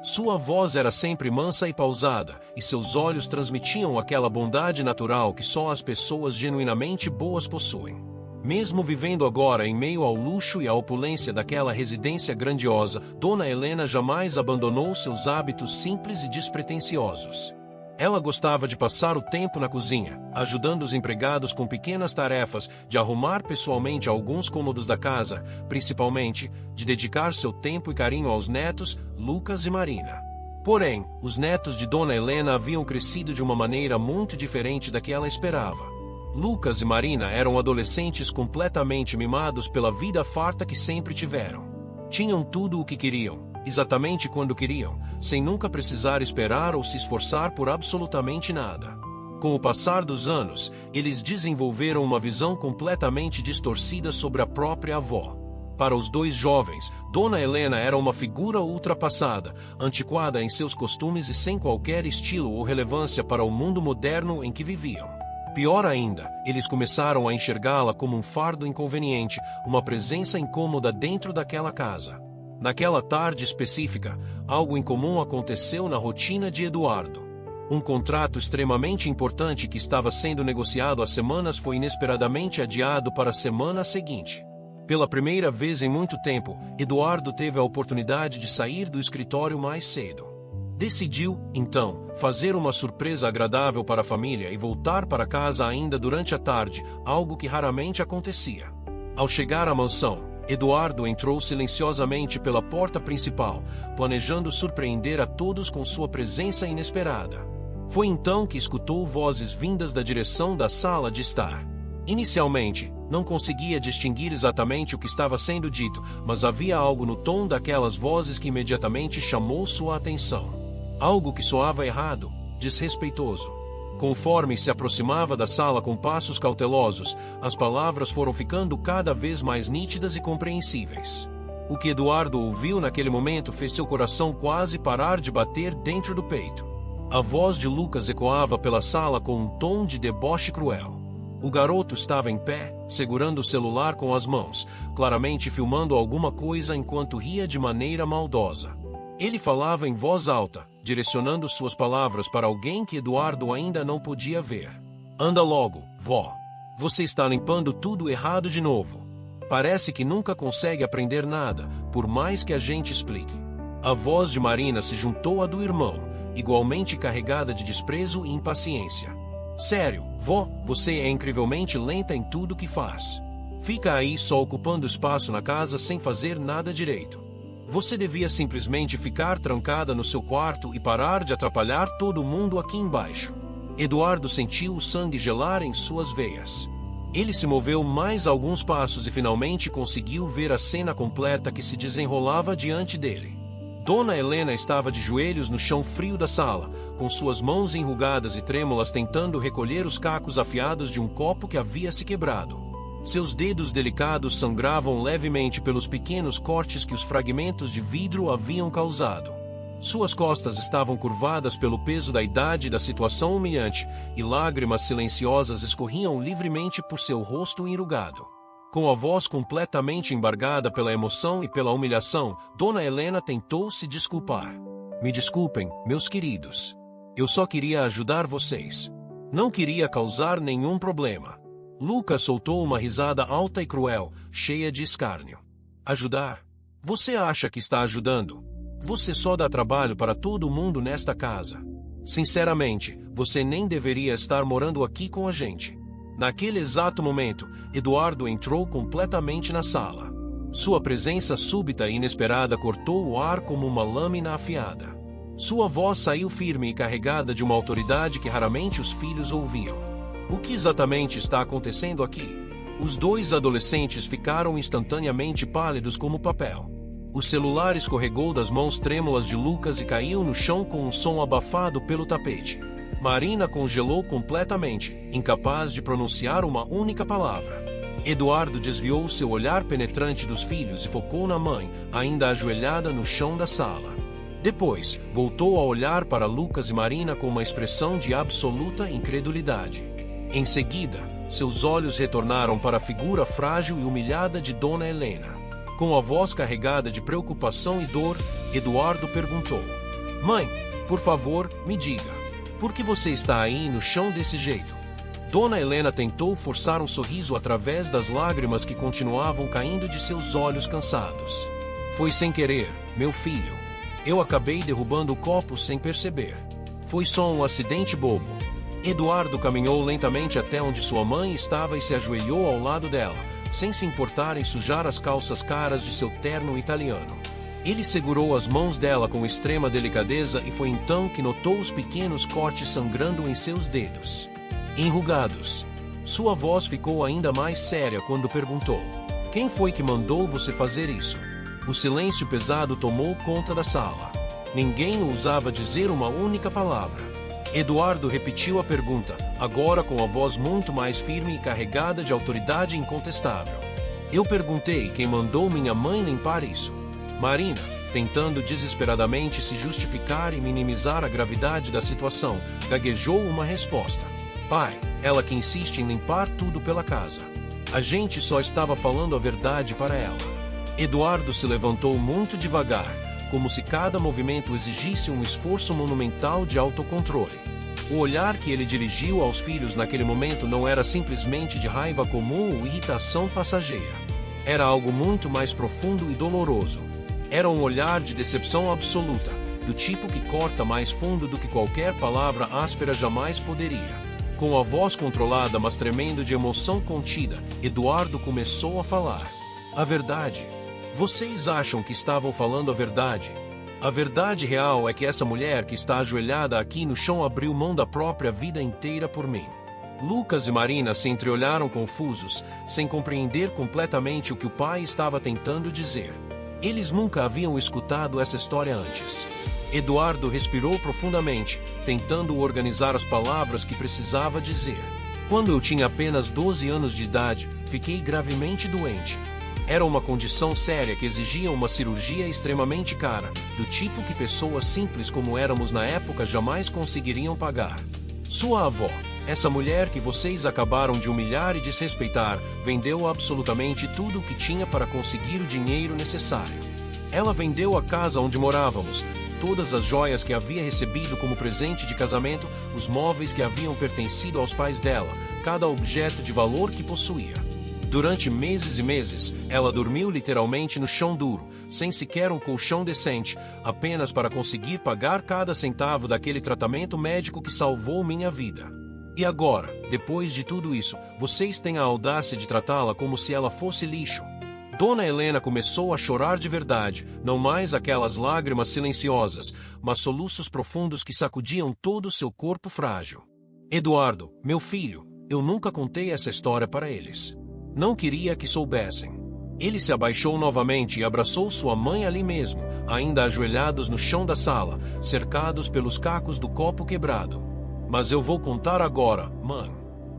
Sua voz era sempre mansa e pausada, e seus olhos transmitiam aquela bondade natural que só as pessoas genuinamente boas possuem. Mesmo vivendo agora em meio ao luxo e à opulência daquela residência grandiosa, Dona Helena jamais abandonou seus hábitos simples e despretensiosos. Ela gostava de passar o tempo na cozinha, ajudando os empregados com pequenas tarefas, de arrumar pessoalmente alguns cômodos da casa, principalmente, de dedicar seu tempo e carinho aos netos, Lucas e Marina. Porém, os netos de Dona Helena haviam crescido de uma maneira muito diferente da que ela esperava. Lucas e Marina eram adolescentes completamente mimados pela vida farta que sempre tiveram. Tinham tudo o que queriam, exatamente quando queriam, sem nunca precisar esperar ou se esforçar por absolutamente nada. Com o passar dos anos, eles desenvolveram uma visão completamente distorcida sobre a própria avó. Para os dois jovens, Dona Helena era uma figura ultrapassada, antiquada em seus costumes e sem qualquer estilo ou relevância para o mundo moderno em que viviam. Pior ainda, eles começaram a enxergá-la como um fardo inconveniente, uma presença incômoda dentro daquela casa. Naquela tarde específica, algo incomum aconteceu na rotina de Eduardo. Um contrato extremamente importante que estava sendo negociado há semanas foi inesperadamente adiado para a semana seguinte. Pela primeira vez em muito tempo, Eduardo teve a oportunidade de sair do escritório mais cedo. Decidiu, então, fazer uma surpresa agradável para a família e voltar para casa ainda durante a tarde, algo que raramente acontecia. Ao chegar à mansão, Eduardo entrou silenciosamente pela porta principal, planejando surpreender a todos com sua presença inesperada. Foi então que escutou vozes vindas da direção da sala de estar. Inicialmente, não conseguia distinguir exatamente o que estava sendo dito, mas havia algo no tom daquelas vozes que imediatamente chamou sua atenção. Algo que soava errado, desrespeitoso. Conforme se aproximava da sala com passos cautelosos, as palavras foram ficando cada vez mais nítidas e compreensíveis. O que Eduardo ouviu naquele momento fez seu coração quase parar de bater dentro do peito. A voz de Lucas ecoava pela sala com um tom de deboche cruel. O garoto estava em pé, segurando o celular com as mãos, claramente filmando alguma coisa enquanto ria de maneira maldosa. Ele falava em voz alta, direcionando suas palavras para alguém que Eduardo ainda não podia ver. Anda logo, vó. Você está limpando tudo errado de novo. Parece que nunca consegue aprender nada, por mais que a gente explique. A voz de Marina se juntou à do irmão, igualmente carregada de desprezo e impaciência. Sério, vó, você é incrivelmente lenta em tudo que faz. Fica aí só ocupando espaço na casa sem fazer nada direito. Você devia simplesmente ficar trancada no seu quarto e parar de atrapalhar todo mundo aqui embaixo. Eduardo sentiu o sangue gelar em suas veias. Ele se moveu mais alguns passos e finalmente conseguiu ver a cena completa que se desenrolava diante dele. Dona Helena estava de joelhos no chão frio da sala, com suas mãos enrugadas e trêmulas tentando recolher os cacos afiados de um copo que havia se quebrado. Seus dedos delicados sangravam levemente pelos pequenos cortes que os fragmentos de vidro haviam causado. Suas costas estavam curvadas pelo peso da idade e da situação humilhante, e lágrimas silenciosas escorriam livremente por seu rosto enrugado. Com a voz completamente embargada pela emoção e pela humilhação, Dona Helena tentou se desculpar. Me desculpem, meus queridos. Eu só queria ajudar vocês. Não queria causar nenhum problema. Lucas soltou uma risada alta e cruel, cheia de escárnio. Ajudar? Você acha que está ajudando? Você só dá trabalho para todo mundo nesta casa. Sinceramente, você nem deveria estar morando aqui com a gente. Naquele exato momento, Eduardo entrou completamente na sala. Sua presença súbita e inesperada cortou o ar como uma lâmina afiada. Sua voz saiu firme e carregada de uma autoridade que raramente os filhos ouviam. O que exatamente está acontecendo aqui? Os dois adolescentes ficaram instantaneamente pálidos como papel. O celular escorregou das mãos trêmulas de Lucas e caiu no chão com um som abafado pelo tapete. Marina congelou completamente, incapaz de pronunciar uma única palavra. Eduardo desviou seu olhar penetrante dos filhos e focou na mãe, ainda ajoelhada no chão da sala. Depois, voltou a olhar para Lucas e Marina com uma expressão de absoluta incredulidade. Em seguida, seus olhos retornaram para a figura frágil e humilhada de Dona Helena. Com a voz carregada de preocupação e dor, Eduardo perguntou: Mãe, por favor, me diga, por que você está aí no chão desse jeito? Dona Helena tentou forçar um sorriso através das lágrimas que continuavam caindo de seus olhos cansados. Foi sem querer, meu filho. Eu acabei derrubando o copo sem perceber. Foi só um acidente bobo. Eduardo caminhou lentamente até onde sua mãe estava e se ajoelhou ao lado dela, sem se importar em sujar as calças caras de seu terno italiano. Ele segurou as mãos dela com extrema delicadeza e foi então que notou os pequenos cortes sangrando em seus dedos. Enrugados. Sua voz ficou ainda mais séria quando perguntou: Quem foi que mandou você fazer isso? O silêncio pesado tomou conta da sala. Ninguém ousava dizer uma única palavra. Eduardo repetiu a pergunta, agora com a voz muito mais firme e carregada de autoridade incontestável. Eu perguntei quem mandou minha mãe limpar isso. Marina, tentando desesperadamente se justificar e minimizar a gravidade da situação, gaguejou uma resposta. Pai, ela que insiste em limpar tudo pela casa. A gente só estava falando a verdade para ela. Eduardo se levantou muito devagar, como se cada movimento exigisse um esforço monumental de autocontrole. O olhar que ele dirigiu aos filhos naquele momento não era simplesmente de raiva comum ou irritação passageira. Era algo muito mais profundo e doloroso. Era um olhar de decepção absoluta, do tipo que corta mais fundo do que qualquer palavra áspera jamais poderia. Com a voz controlada, mas tremendo de emoção contida, Eduardo começou a falar. A verdade. Vocês acham que estavam falando a verdade? A verdade real é que essa mulher que está ajoelhada aqui no chão abriu mão da própria vida inteira por mim. Lucas e Marina se entreolharam confusos, sem compreender completamente o que o pai estava tentando dizer. Eles nunca haviam escutado essa história antes. Eduardo respirou profundamente, tentando organizar as palavras que precisava dizer. Quando eu tinha apenas 12 anos de idade, fiquei gravemente doente. Era uma condição séria que exigia uma cirurgia extremamente cara, do tipo que pessoas simples como éramos na época jamais conseguiriam pagar. Sua avó, essa mulher que vocês acabaram de humilhar e desrespeitar, vendeu absolutamente tudo o que tinha para conseguir o dinheiro necessário. Ela vendeu a casa onde morávamos, todas as joias que havia recebido como presente de casamento, os móveis que haviam pertencido aos pais dela, cada objeto de valor que possuía. Durante meses e meses, ela dormiu literalmente no chão duro, sem sequer um colchão decente, apenas para conseguir pagar cada centavo daquele tratamento médico que salvou minha vida. E agora, depois de tudo isso, vocês têm a audácia de tratá-la como se ela fosse lixo. Dona Helena começou a chorar de verdade, não mais aquelas lágrimas silenciosas, mas soluços profundos que sacudiam todo o seu corpo frágil. Eduardo, meu filho, eu nunca contei essa história para eles. Não queria que soubessem. Ele se abaixou novamente e abraçou sua mãe ali mesmo, ainda ajoelhados no chão da sala, cercados pelos cacos do copo quebrado. Mas eu vou contar agora, mãe.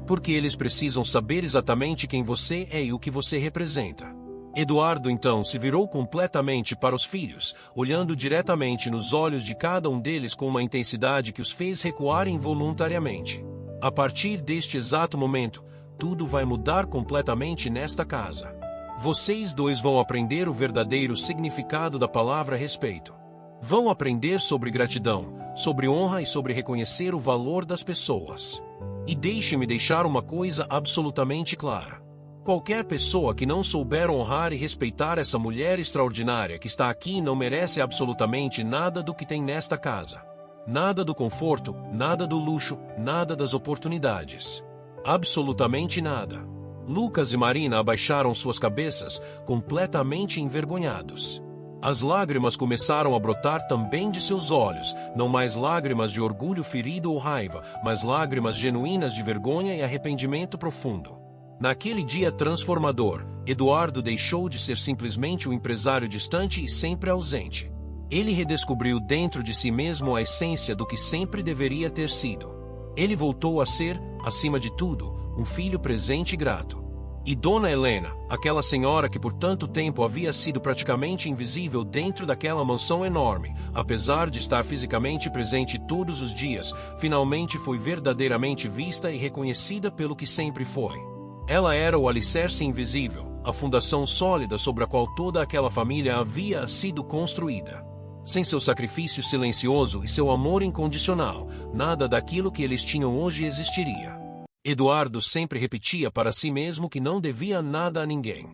Porque eles precisam saber exatamente quem você é e o que você representa. Eduardo então se virou completamente para os filhos, olhando diretamente nos olhos de cada um deles com uma intensidade que os fez recuar involuntariamente. A partir deste exato momento, tudo vai mudar completamente nesta casa. Vocês dois vão aprender o verdadeiro significado da palavra respeito. Vão aprender sobre gratidão, sobre honra e sobre reconhecer o valor das pessoas. E deixe-me deixar uma coisa absolutamente clara. Qualquer pessoa que não souber honrar e respeitar essa mulher extraordinária que está aqui não merece absolutamente nada do que tem nesta casa. Nada do conforto, nada do luxo, nada das oportunidades. Absolutamente nada. Lucas e Marina abaixaram suas cabeças, completamente envergonhados. As lágrimas começaram a brotar também de seus olhos, não mais lágrimas de orgulho ferido ou raiva, mas lágrimas genuínas de vergonha e arrependimento profundo. Naquele dia transformador, Eduardo deixou de ser simplesmente um empresário distante e sempre ausente. Ele redescobriu dentro de si mesmo a essência do que sempre deveria ter sido. Ele voltou a ser, acima de tudo, um filho presente e grato. E Dona Helena, aquela senhora que por tanto tempo havia sido praticamente invisível dentro daquela mansão enorme, apesar de estar fisicamente presente todos os dias, finalmente foi verdadeiramente vista e reconhecida pelo que sempre foi. Ela era o alicerce invisível, a fundação sólida sobre a qual toda aquela família havia sido construída. Sem seu sacrifício silencioso e seu amor incondicional, nada daquilo que eles tinham hoje existiria. Eduardo sempre repetia para si mesmo que não devia nada a ninguém.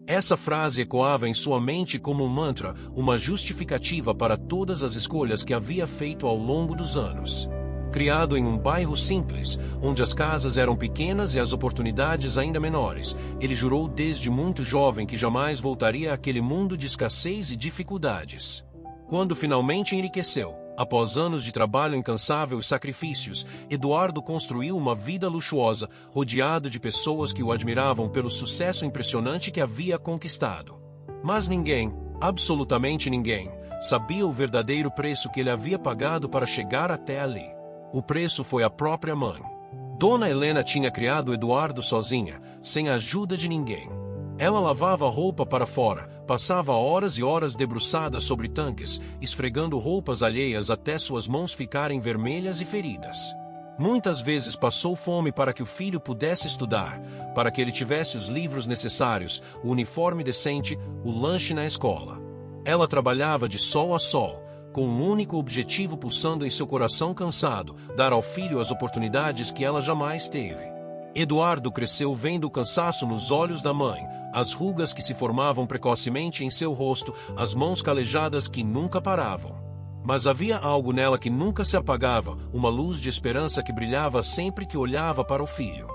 Essa frase ecoava em sua mente como um mantra, uma justificativa para todas as escolhas que havia feito ao longo dos anos. Criado em um bairro simples, onde as casas eram pequenas e as oportunidades ainda menores, ele jurou desde muito jovem que jamais voltaria àquele mundo de escassez e dificuldades. Quando finalmente enriqueceu, após anos de trabalho incansável e sacrifícios, Eduardo construiu uma vida luxuosa, rodeado de pessoas que o admiravam pelo sucesso impressionante que havia conquistado. Mas ninguém, absolutamente ninguém, sabia o verdadeiro preço que ele havia pagado para chegar até ali. O preço foi a própria mãe. Dona Helena tinha criado Eduardo sozinha, sem a ajuda de ninguém. Ela lavava roupa para fora, passava horas e horas debruçada sobre tanques, esfregando roupas alheias até suas mãos ficarem vermelhas e feridas. Muitas vezes passou fome para que o filho pudesse estudar, para que ele tivesse os livros necessários, o uniforme decente, o lanche na escola. Ela trabalhava de sol a sol, com um único objetivo pulsando em seu coração cansado, dar ao filho as oportunidades que ela jamais teve. Eduardo cresceu vendo o cansaço nos olhos da mãe, as rugas que se formavam precocemente em seu rosto, as mãos calejadas que nunca paravam. Mas havia algo nela que nunca se apagava, uma luz de esperança que brilhava sempre que olhava para o filho.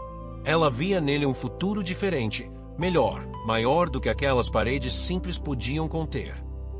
Ela via nele um futuro diferente, melhor, maior do que aquelas paredes simples podiam conter.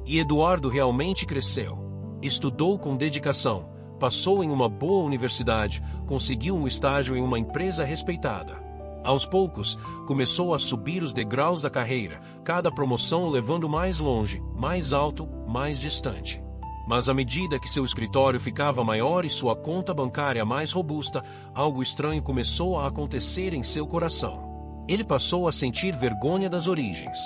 E Eduardo realmente cresceu. Estudou com dedicação, passou em uma boa universidade, conseguiu um estágio em uma empresa respeitada. Aos poucos, começou a subir os degraus da carreira, cada promoção o levando mais longe, mais alto, mais distante. Mas à medida que seu escritório ficava maior e sua conta bancária mais robusta, algo estranho começou a acontecer em seu coração. Ele passou a sentir vergonha das origens.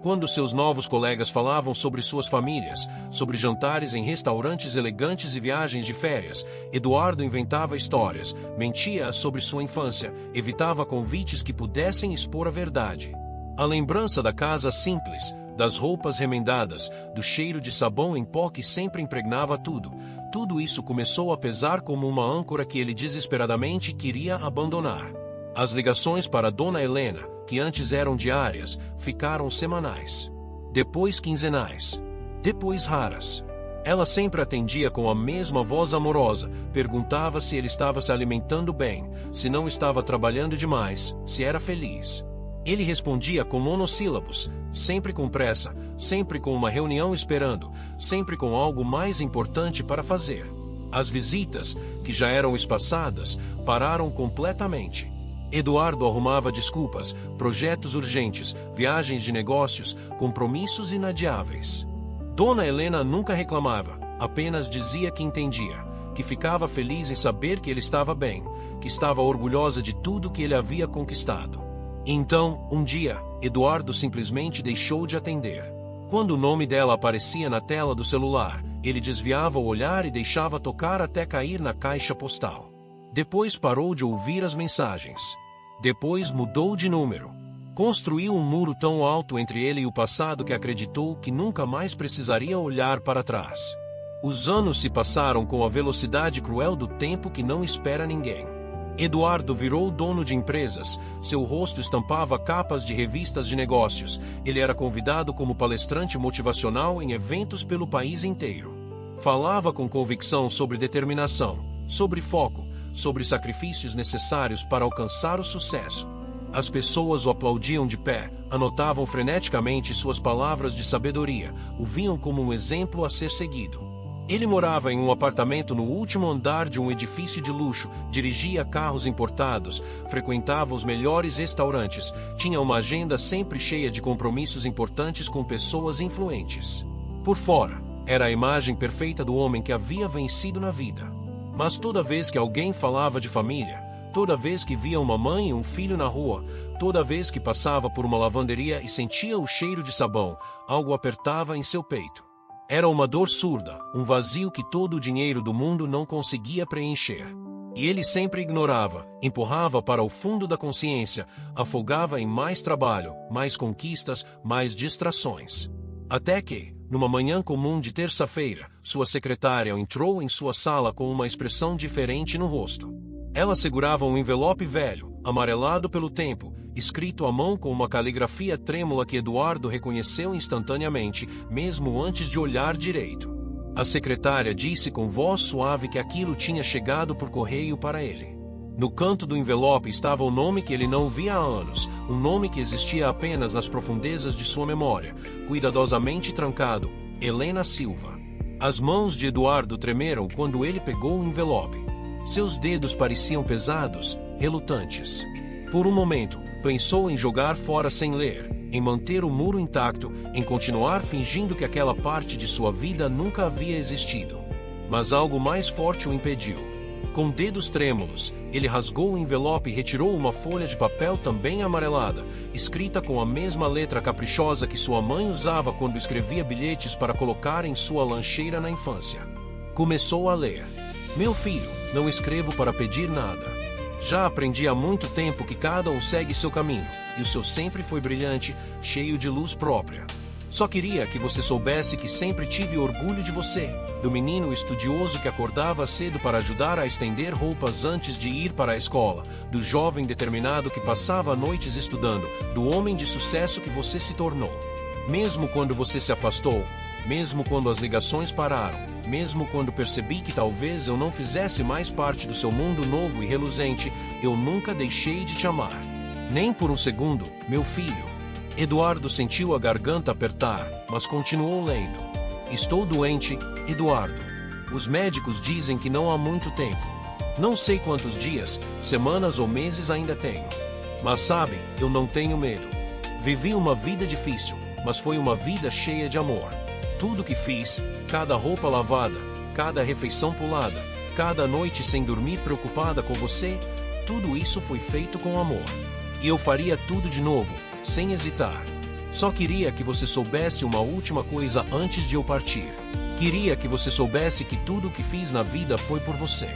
Quando seus novos colegas falavam sobre suas famílias, sobre jantares em restaurantes elegantes e viagens de férias, Eduardo inventava histórias, mentia sobre sua infância, evitava convites que pudessem expor a verdade. A lembrança da casa simples, das roupas remendadas, do cheiro de sabão em pó que sempre impregnava tudo, tudo isso começou a pesar como uma âncora que ele desesperadamente queria abandonar. As ligações para Dona Helena, que antes eram diárias, ficaram semanais. Depois quinzenais. Depois raras. Ela sempre atendia com a mesma voz amorosa, perguntava se ele estava se alimentando bem, se não estava trabalhando demais, se era feliz. Ele respondia com monossílabos, sempre com pressa, sempre com uma reunião esperando, sempre com algo mais importante para fazer. As visitas, que já eram espaçadas, pararam completamente. Eduardo arrumava desculpas, projetos urgentes, viagens de negócios, compromissos inadiáveis. Dona Helena nunca reclamava, apenas dizia que entendia, que ficava feliz em saber que ele estava bem, que estava orgulhosa de tudo que ele havia conquistado. Então, um dia, Eduardo simplesmente deixou de atender. Quando o nome dela aparecia na tela do celular, ele desviava o olhar e deixava tocar até cair na caixa postal. Depois parou de ouvir as mensagens. Depois mudou de número. Construiu um muro tão alto entre ele e o passado que acreditou que nunca mais precisaria olhar para trás. Os anos se passaram com a velocidade cruel do tempo que não espera ninguém. Eduardo virou dono de empresas, seu rosto estampava capas de revistas de negócios, ele era convidado como palestrante motivacional em eventos pelo país inteiro. Falava com convicção sobre determinação, sobre foco, sobre sacrifícios necessários para alcançar o sucesso. As pessoas o aplaudiam de pé, anotavam freneticamente suas palavras de sabedoria, o viam como um exemplo a ser seguido. Ele morava em um apartamento no último andar de um edifício de luxo, dirigia carros importados, frequentava os melhores restaurantes, tinha uma agenda sempre cheia de compromissos importantes com pessoas influentes. Por fora, era a imagem perfeita do homem que havia vencido na vida. Mas toda vez que alguém falava de família, toda vez que via uma mãe e um filho na rua, toda vez que passava por uma lavanderia e sentia o cheiro de sabão, algo apertava em seu peito. Era uma dor surda, um vazio que todo o dinheiro do mundo não conseguia preencher. E ele sempre ignorava, empurrava para o fundo da consciência, afogava em mais trabalho, mais conquistas, mais distrações. Até que, numa manhã comum de terça-feira, sua secretária entrou em sua sala com uma expressão diferente no rosto. Ela segurava um envelope velho, amarelado pelo tempo, escrito à mão com uma caligrafia trêmula que Eduardo reconheceu instantaneamente, mesmo antes de olhar direito. A secretária disse com voz suave que aquilo tinha chegado por correio para ele. No canto do envelope estava o nome que ele não via há anos, um nome que existia apenas nas profundezas de sua memória, cuidadosamente trancado: Helena Silva. As mãos de Eduardo tremeram quando ele pegou o envelope. Seus dedos pareciam pesados, relutantes. Por um momento, pensou em jogar fora sem ler, em manter o muro intacto, em continuar fingindo que aquela parte de sua vida nunca havia existido. Mas algo mais forte o impediu. Com dedos trêmulos, ele rasgou o envelope e retirou uma folha de papel também amarelada, escrita com a mesma letra caprichosa que sua mãe usava quando escrevia bilhetes para colocar em sua lancheira na infância. Começou a ler. Meu filho, não escrevo para pedir nada. Já aprendi há muito tempo que cada um segue seu caminho, e o seu sempre foi brilhante, cheio de luz própria. Só queria que você soubesse que sempre tive orgulho de você, do menino estudioso que acordava cedo para ajudar a estender roupas antes de ir para a escola, do jovem determinado que passava noites estudando, do homem de sucesso que você se tornou. Mesmo quando você se afastou, mesmo quando as ligações pararam, mesmo quando percebi que talvez eu não fizesse mais parte do seu mundo novo e reluzente, eu nunca deixei de te amar. Nem por um segundo, meu filho. Eduardo sentiu a garganta apertar, mas continuou lendo. Estou doente, Eduardo. Os médicos dizem que não há muito tempo. Não sei quantos dias, semanas ou meses ainda tenho. Mas sabe, eu não tenho medo. Vivi uma vida difícil, mas foi uma vida cheia de amor. Tudo que fiz, cada roupa lavada, cada refeição pulada, cada noite sem dormir preocupada com você, tudo isso foi feito com amor. E eu faria tudo de novo, sem hesitar. Só queria que você soubesse uma última coisa antes de eu partir. Queria que você soubesse que tudo o que fiz na vida foi por você.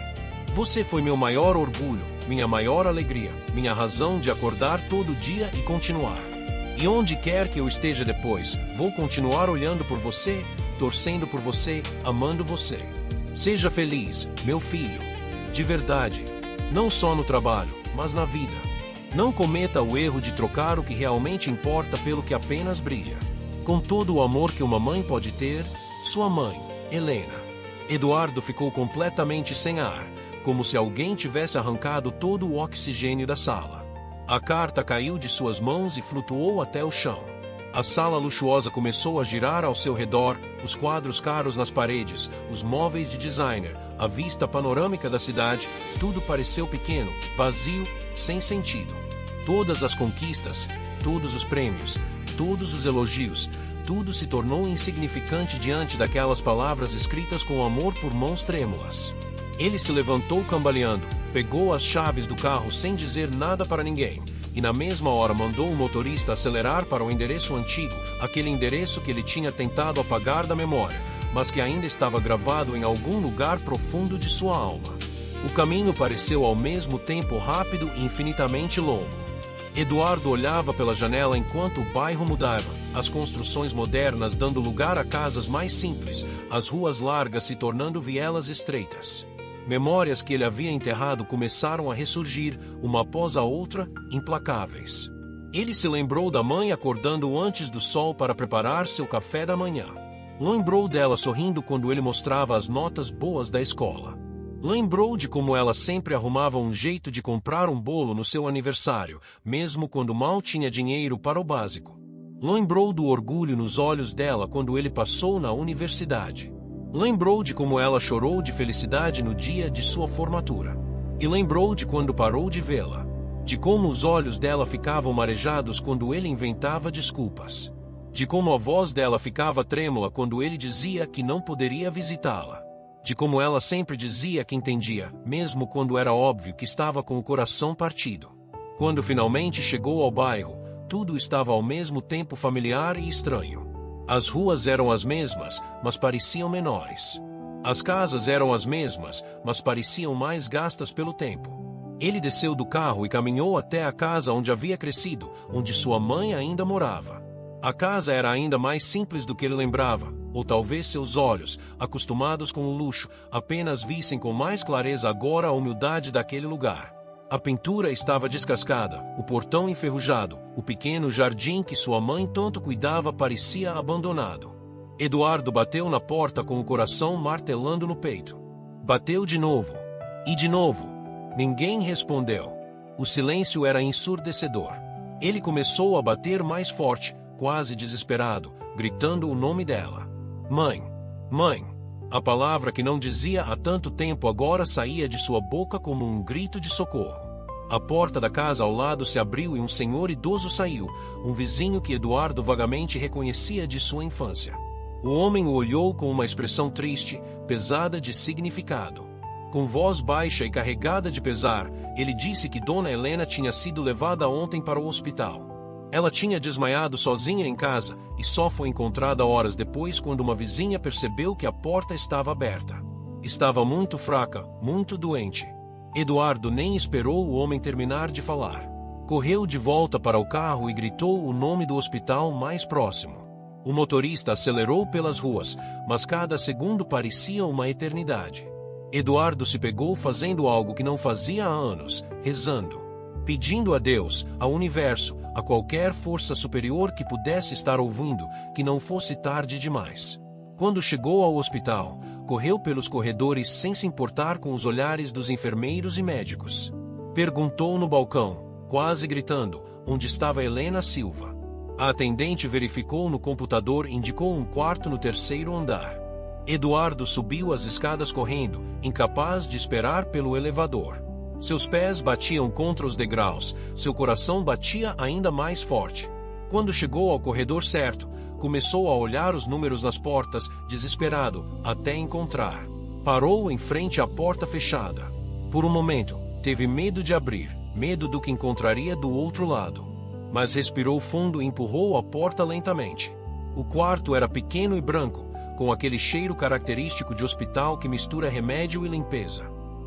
Você foi meu maior orgulho, minha maior alegria, minha razão de acordar todo dia e continuar. E onde quer que eu esteja depois, vou continuar olhando por você, torcendo por você, amando você. Seja feliz, meu filho. De verdade. Não só no trabalho, mas na vida. Não cometa o erro de trocar o que realmente importa pelo que apenas brilha. Com todo o amor que uma mãe pode ter, sua mãe, Helena. Eduardo ficou completamente sem ar, como se alguém tivesse arrancado todo o oxigênio da sala. A carta caiu de suas mãos e flutuou até o chão. A sala luxuosa começou a girar ao seu redor, os quadros caros nas paredes, os móveis de designer, a vista panorâmica da cidade, tudo pareceu pequeno, vazio, sem sentido. Todas as conquistas, todos os prêmios, todos os elogios, tudo se tornou insignificante diante daquelas palavras escritas com amor por mãos trêmulas. Ele se levantou cambaleando, pegou as chaves do carro sem dizer nada para ninguém, e na mesma hora mandou o motorista acelerar para o endereço antigo, aquele endereço que ele tinha tentado apagar da memória, mas que ainda estava gravado em algum lugar profundo de sua alma. O caminho pareceu ao mesmo tempo rápido e infinitamente longo. Eduardo olhava pela janela enquanto o bairro mudava, as construções modernas dando lugar a casas mais simples, as ruas largas se tornando vielas estreitas. Memórias que ele havia enterrado começaram a ressurgir, uma após a outra, implacáveis. Ele se lembrou da mãe acordando antes do sol para preparar seu café da manhã. Lembrou dela sorrindo quando ele mostrava as notas boas da escola. Lembrou de como ela sempre arrumava um jeito de comprar um bolo no seu aniversário, mesmo quando mal tinha dinheiro para o básico. Lembrou do orgulho nos olhos dela quando ele passou na universidade. Lembrou de como ela chorou de felicidade no dia de sua formatura. E lembrou de quando parou de vê-la. De como os olhos dela ficavam marejados quando ele inventava desculpas. De como a voz dela ficava trêmula quando ele dizia que não poderia visitá-la. De como ela sempre dizia que entendia, mesmo quando era óbvio que estava com o coração partido. Quando finalmente chegou ao bairro, tudo estava ao mesmo tempo familiar e estranho. As ruas eram as mesmas, mas pareciam menores. As casas eram as mesmas, mas pareciam mais gastas pelo tempo. Ele desceu do carro e caminhou até a casa onde havia crescido, onde sua mãe ainda morava. A casa era ainda mais simples do que ele lembrava, ou talvez seus olhos, acostumados com o luxo, apenas vissem com mais clareza agora a humildade daquele lugar. A pintura estava descascada, o portão enferrujado, o pequeno jardim que sua mãe tanto cuidava parecia abandonado. Eduardo bateu na porta com o coração martelando no peito. Bateu de novo. E de novo. Ninguém respondeu. O silêncio era ensurdecedor. Ele começou a bater mais forte, quase desesperado, gritando o nome dela. Mãe! Mãe! A palavra que não dizia há tanto tempo agora saía de sua boca como um grito de socorro. A porta da casa ao lado se abriu e um senhor idoso saiu, um vizinho que Eduardo vagamente reconhecia de sua infância. O homem o olhou com uma expressão triste, pesada de significado. Com voz baixa e carregada de pesar, ele disse que Dona Helena tinha sido levada ontem para o hospital. Ela tinha desmaiado sozinha em casa e só foi encontrada horas depois quando uma vizinha percebeu que a porta estava aberta. Estava muito fraca, muito doente. Eduardo nem esperou o homem terminar de falar. Correu de volta para o carro e gritou o nome do hospital mais próximo. O motorista acelerou pelas ruas, mas cada segundo parecia uma eternidade. Eduardo se pegou fazendo algo que não fazia há anos, rezando. Pedindo a Deus, ao universo, a qualquer força superior que pudesse estar ouvindo, que não fosse tarde demais. Quando chegou ao hospital, correu pelos corredores sem se importar com os olhares dos enfermeiros e médicos. Perguntou no balcão, quase gritando, onde estava Helena Silva. A atendente verificou no computador e indicou um quarto no 3º andar. Eduardo subiu as escadas correndo, incapaz de esperar pelo elevador. Seus pés batiam contra os degraus, seu coração batia ainda mais forte. Quando chegou ao corredor certo, começou a olhar os números nas portas, desesperado, até encontrar. Parou em frente à porta fechada. Por um momento, teve medo de abrir, medo do que encontraria do outro lado. Mas respirou fundo e empurrou a porta lentamente. O quarto era pequeno e branco, com aquele cheiro característico de hospital que mistura remédio e limpeza.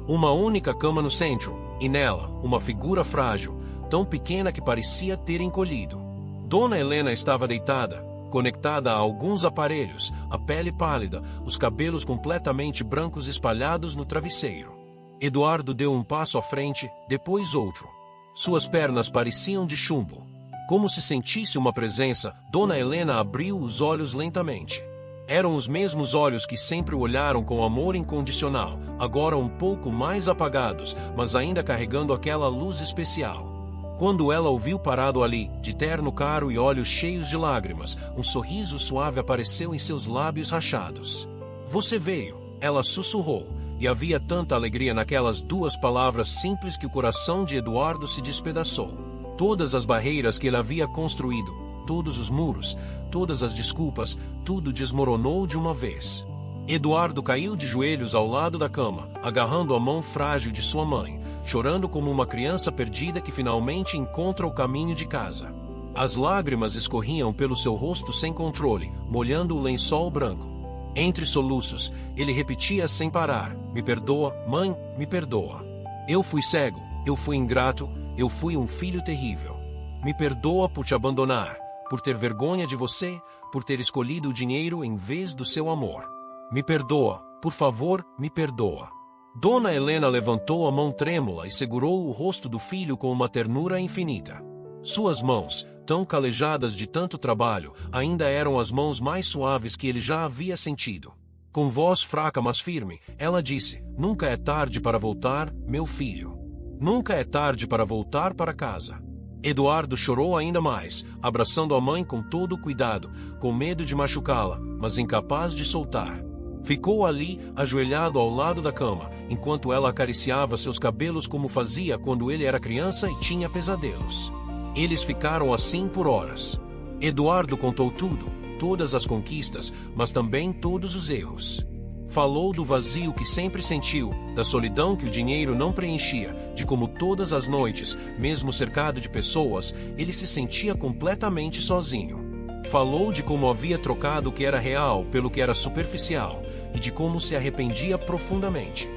Uma única cama no centro, e nela, uma figura frágil, tão pequena que parecia ter encolhido. Dona Helena estava deitada, conectada a alguns aparelhos, a pele pálida, os cabelos completamente brancos espalhados no travesseiro. Eduardo deu um passo à frente, depois outro. Suas pernas pareciam de chumbo. Como se sentisse uma presença, Dona Helena abriu os olhos lentamente. Eram os mesmos olhos que sempre o olharam com amor incondicional, agora um pouco mais apagados, mas ainda carregando aquela luz especial. Quando ela o viu parado ali, de terno caro e olhos cheios de lágrimas, um sorriso suave apareceu em seus lábios rachados. "Você veio", ela sussurrou, e havia tanta alegria naquelas duas palavras simples que o coração de Eduardo se despedaçou. Todas as barreiras que ele havia construído, todos os muros, todas as desculpas, tudo desmoronou de uma vez. Eduardo caiu de joelhos ao lado da cama, agarrando a mão frágil de sua mãe, chorando como uma criança perdida que finalmente encontra o caminho de casa. As lágrimas escorriam pelo seu rosto sem controle, molhando o lençol branco. Entre soluços, ele repetia sem parar: "Me perdoa, mãe, me perdoa. Eu fui cego, eu fui ingrato, eu fui um filho terrível. Me perdoa por te abandonar, por ter vergonha de você, por ter escolhido o dinheiro em vez do seu amor. Me perdoa, por favor, me perdoa." Dona Helena levantou a mão trêmula e segurou o rosto do filho com uma ternura infinita. Suas mãos, tão calejadas de tanto trabalho, ainda eram as mãos mais suaves que ele já havia sentido. Com voz fraca mas firme, ela disse: "Nunca é tarde para voltar, meu filho. Nunca é tarde para voltar para casa." Eduardo chorou ainda mais, abraçando a mãe com todo o cuidado, com medo de machucá-la, mas incapaz de soltar. Ficou ali, ajoelhado ao lado da cama, enquanto ela acariciava seus cabelos como fazia quando ele era criança e tinha pesadelos. Eles ficaram assim por horas. Eduardo contou tudo, todas as conquistas, mas também todos os erros. Falou do vazio que sempre sentiu, da solidão que o dinheiro não preenchia, de como todas as noites, mesmo cercado de pessoas, ele se sentia completamente sozinho. Falou de como havia trocado o que era real pelo que era superficial, e de como se arrependia profundamente.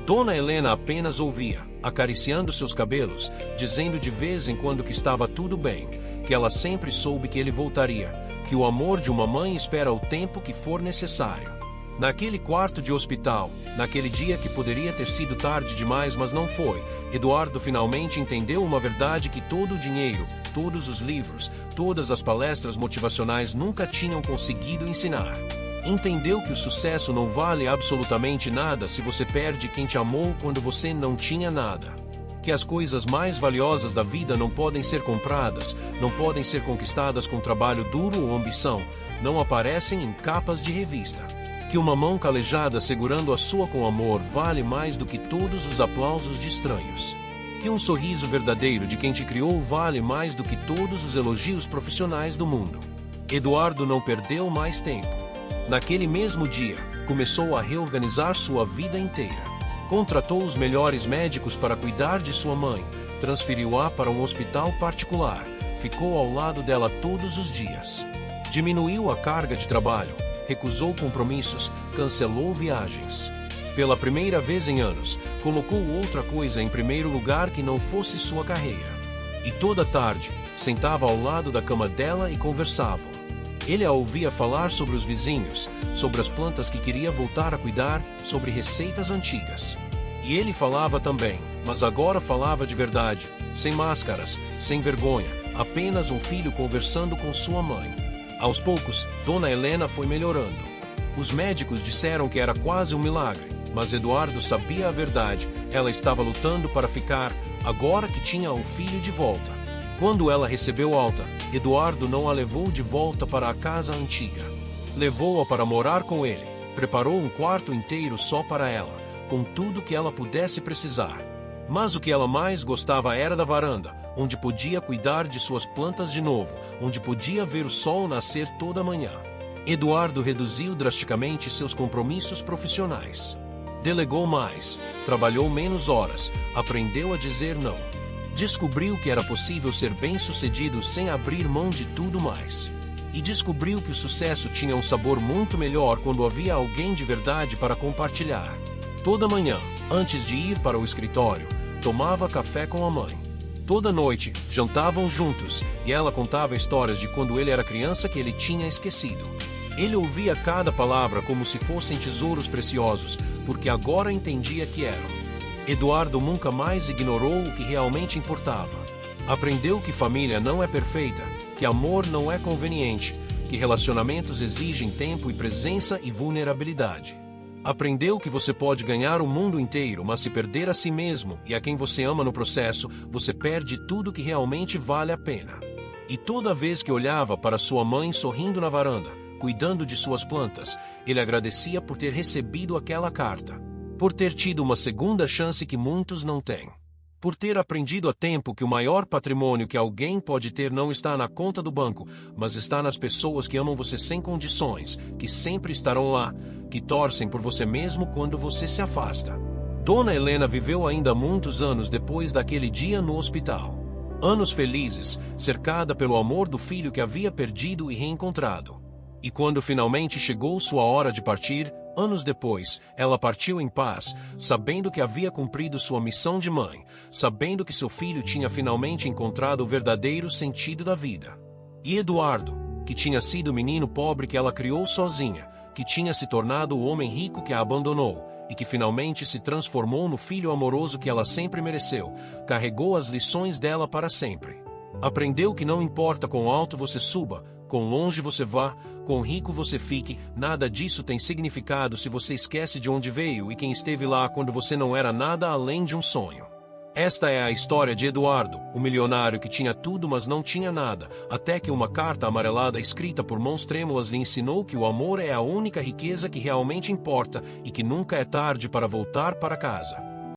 Dona Helena apenas ouvia, acariciando seus cabelos, dizendo de vez em quando que estava tudo bem, que ela sempre soube que ele voltaria, que o amor de uma mãe espera o tempo que for necessário. Naquele quarto de hospital, naquele dia que poderia ter sido tarde demais mas não foi, Eduardo finalmente entendeu uma verdade que todo o dinheiro, todos os livros, todas as palestras motivacionais nunca tinham conseguido ensinar. Entendeu que o sucesso não vale absolutamente nada se você perde quem te amou quando você não tinha nada. Que as coisas mais valiosas da vida não podem ser compradas, não podem ser conquistadas com trabalho duro ou ambição, não aparecem em capas de revista. Que uma mão calejada segurando a sua com amor vale mais do que todos os aplausos de estranhos. Que um sorriso verdadeiro de quem te criou vale mais do que todos os elogios profissionais do mundo. Eduardo não perdeu mais tempo. Naquele mesmo dia, começou a reorganizar sua vida inteira. Contratou os melhores médicos para cuidar de sua mãe, transferiu-a para um hospital particular, ficou ao lado dela todos os dias. Diminuiu a carga de trabalho, recusou compromissos, cancelou viagens. Pela primeira vez em anos, colocou outra coisa em primeiro lugar que não fosse sua carreira. E toda tarde, sentava ao lado da cama dela e conversavam. Ele a ouvia falar sobre os vizinhos, sobre as plantas que queria voltar a cuidar, sobre receitas antigas. E ele falava também, mas agora falava de verdade, sem máscaras, sem vergonha, apenas um filho conversando com sua mãe. Aos poucos, Dona Helena foi melhorando. Os médicos disseram que era quase um milagre, mas Eduardo sabia a verdade. Ela estava lutando para ficar, agora que tinha o filho de volta. Quando ela recebeu alta, Eduardo não a levou de volta para a casa antiga. Levou-a para morar com ele, preparou um quarto inteiro só para ela, com tudo que ela pudesse precisar. Mas o que ela mais gostava era da varanda, onde podia cuidar de suas plantas de novo, onde podia ver o sol nascer toda manhã. Eduardo reduziu drasticamente seus compromissos profissionais. Delegou mais, trabalhou menos horas, aprendeu a dizer não. Descobriu que era possível ser bem-sucedido sem abrir mão de tudo mais. E descobriu que o sucesso tinha um sabor muito melhor quando havia alguém de verdade para compartilhar. Toda manhã, antes de ir para o escritório, tomava café com a mãe. Toda noite, jantavam juntos, e ela contava histórias de quando ele era criança que ele tinha esquecido. Ele ouvia cada palavra como se fossem tesouros preciosos, porque agora entendia que eram. Eduardo nunca mais ignorou o que realmente importava. Aprendeu que família não é perfeita, que amor não é conveniente, que relacionamentos exigem tempo e presença e vulnerabilidade. Aprendeu que você pode ganhar o mundo inteiro, mas se perder a si mesmo e a quem você ama no processo, você perde tudo que realmente vale a pena. E toda vez que olhava para sua mãe sorrindo na varanda, cuidando de suas plantas, ele agradecia por ter recebido aquela carta, por ter tido uma segunda chance que muitos não têm, por ter aprendido a tempo que o maior patrimônio que alguém pode ter não está na conta do banco, mas está nas pessoas que amam você sem condições, que sempre estarão lá, que torcem por você mesmo quando você se afasta. Dona Helena viveu ainda muitos anos depois daquele dia no hospital. Anos felizes, cercada pelo amor do filho que havia perdido e reencontrado. E quando finalmente chegou sua hora de partir, anos depois, ela partiu em paz, sabendo que havia cumprido sua missão de mãe, sabendo que seu filho tinha finalmente encontrado o verdadeiro sentido da vida. E Eduardo, que tinha sido o menino pobre que ela criou sozinha, que tinha se tornado o homem rico que a abandonou, e que finalmente se transformou no filho amoroso que ela sempre mereceu, carregou as lições dela para sempre. Aprendeu que não importa quão alto você suba, quão longe você vá, quão rico você fique, nada disso tem significado se você esquece de onde veio e quem esteve lá quando você não era nada além de um sonho. Esta é a história de Eduardo, o milionário que tinha tudo mas não tinha nada, até que uma carta amarelada escrita por mãos trêmulas lhe ensinou que o amor é a única riqueza que realmente importa e que nunca é tarde para voltar para casa.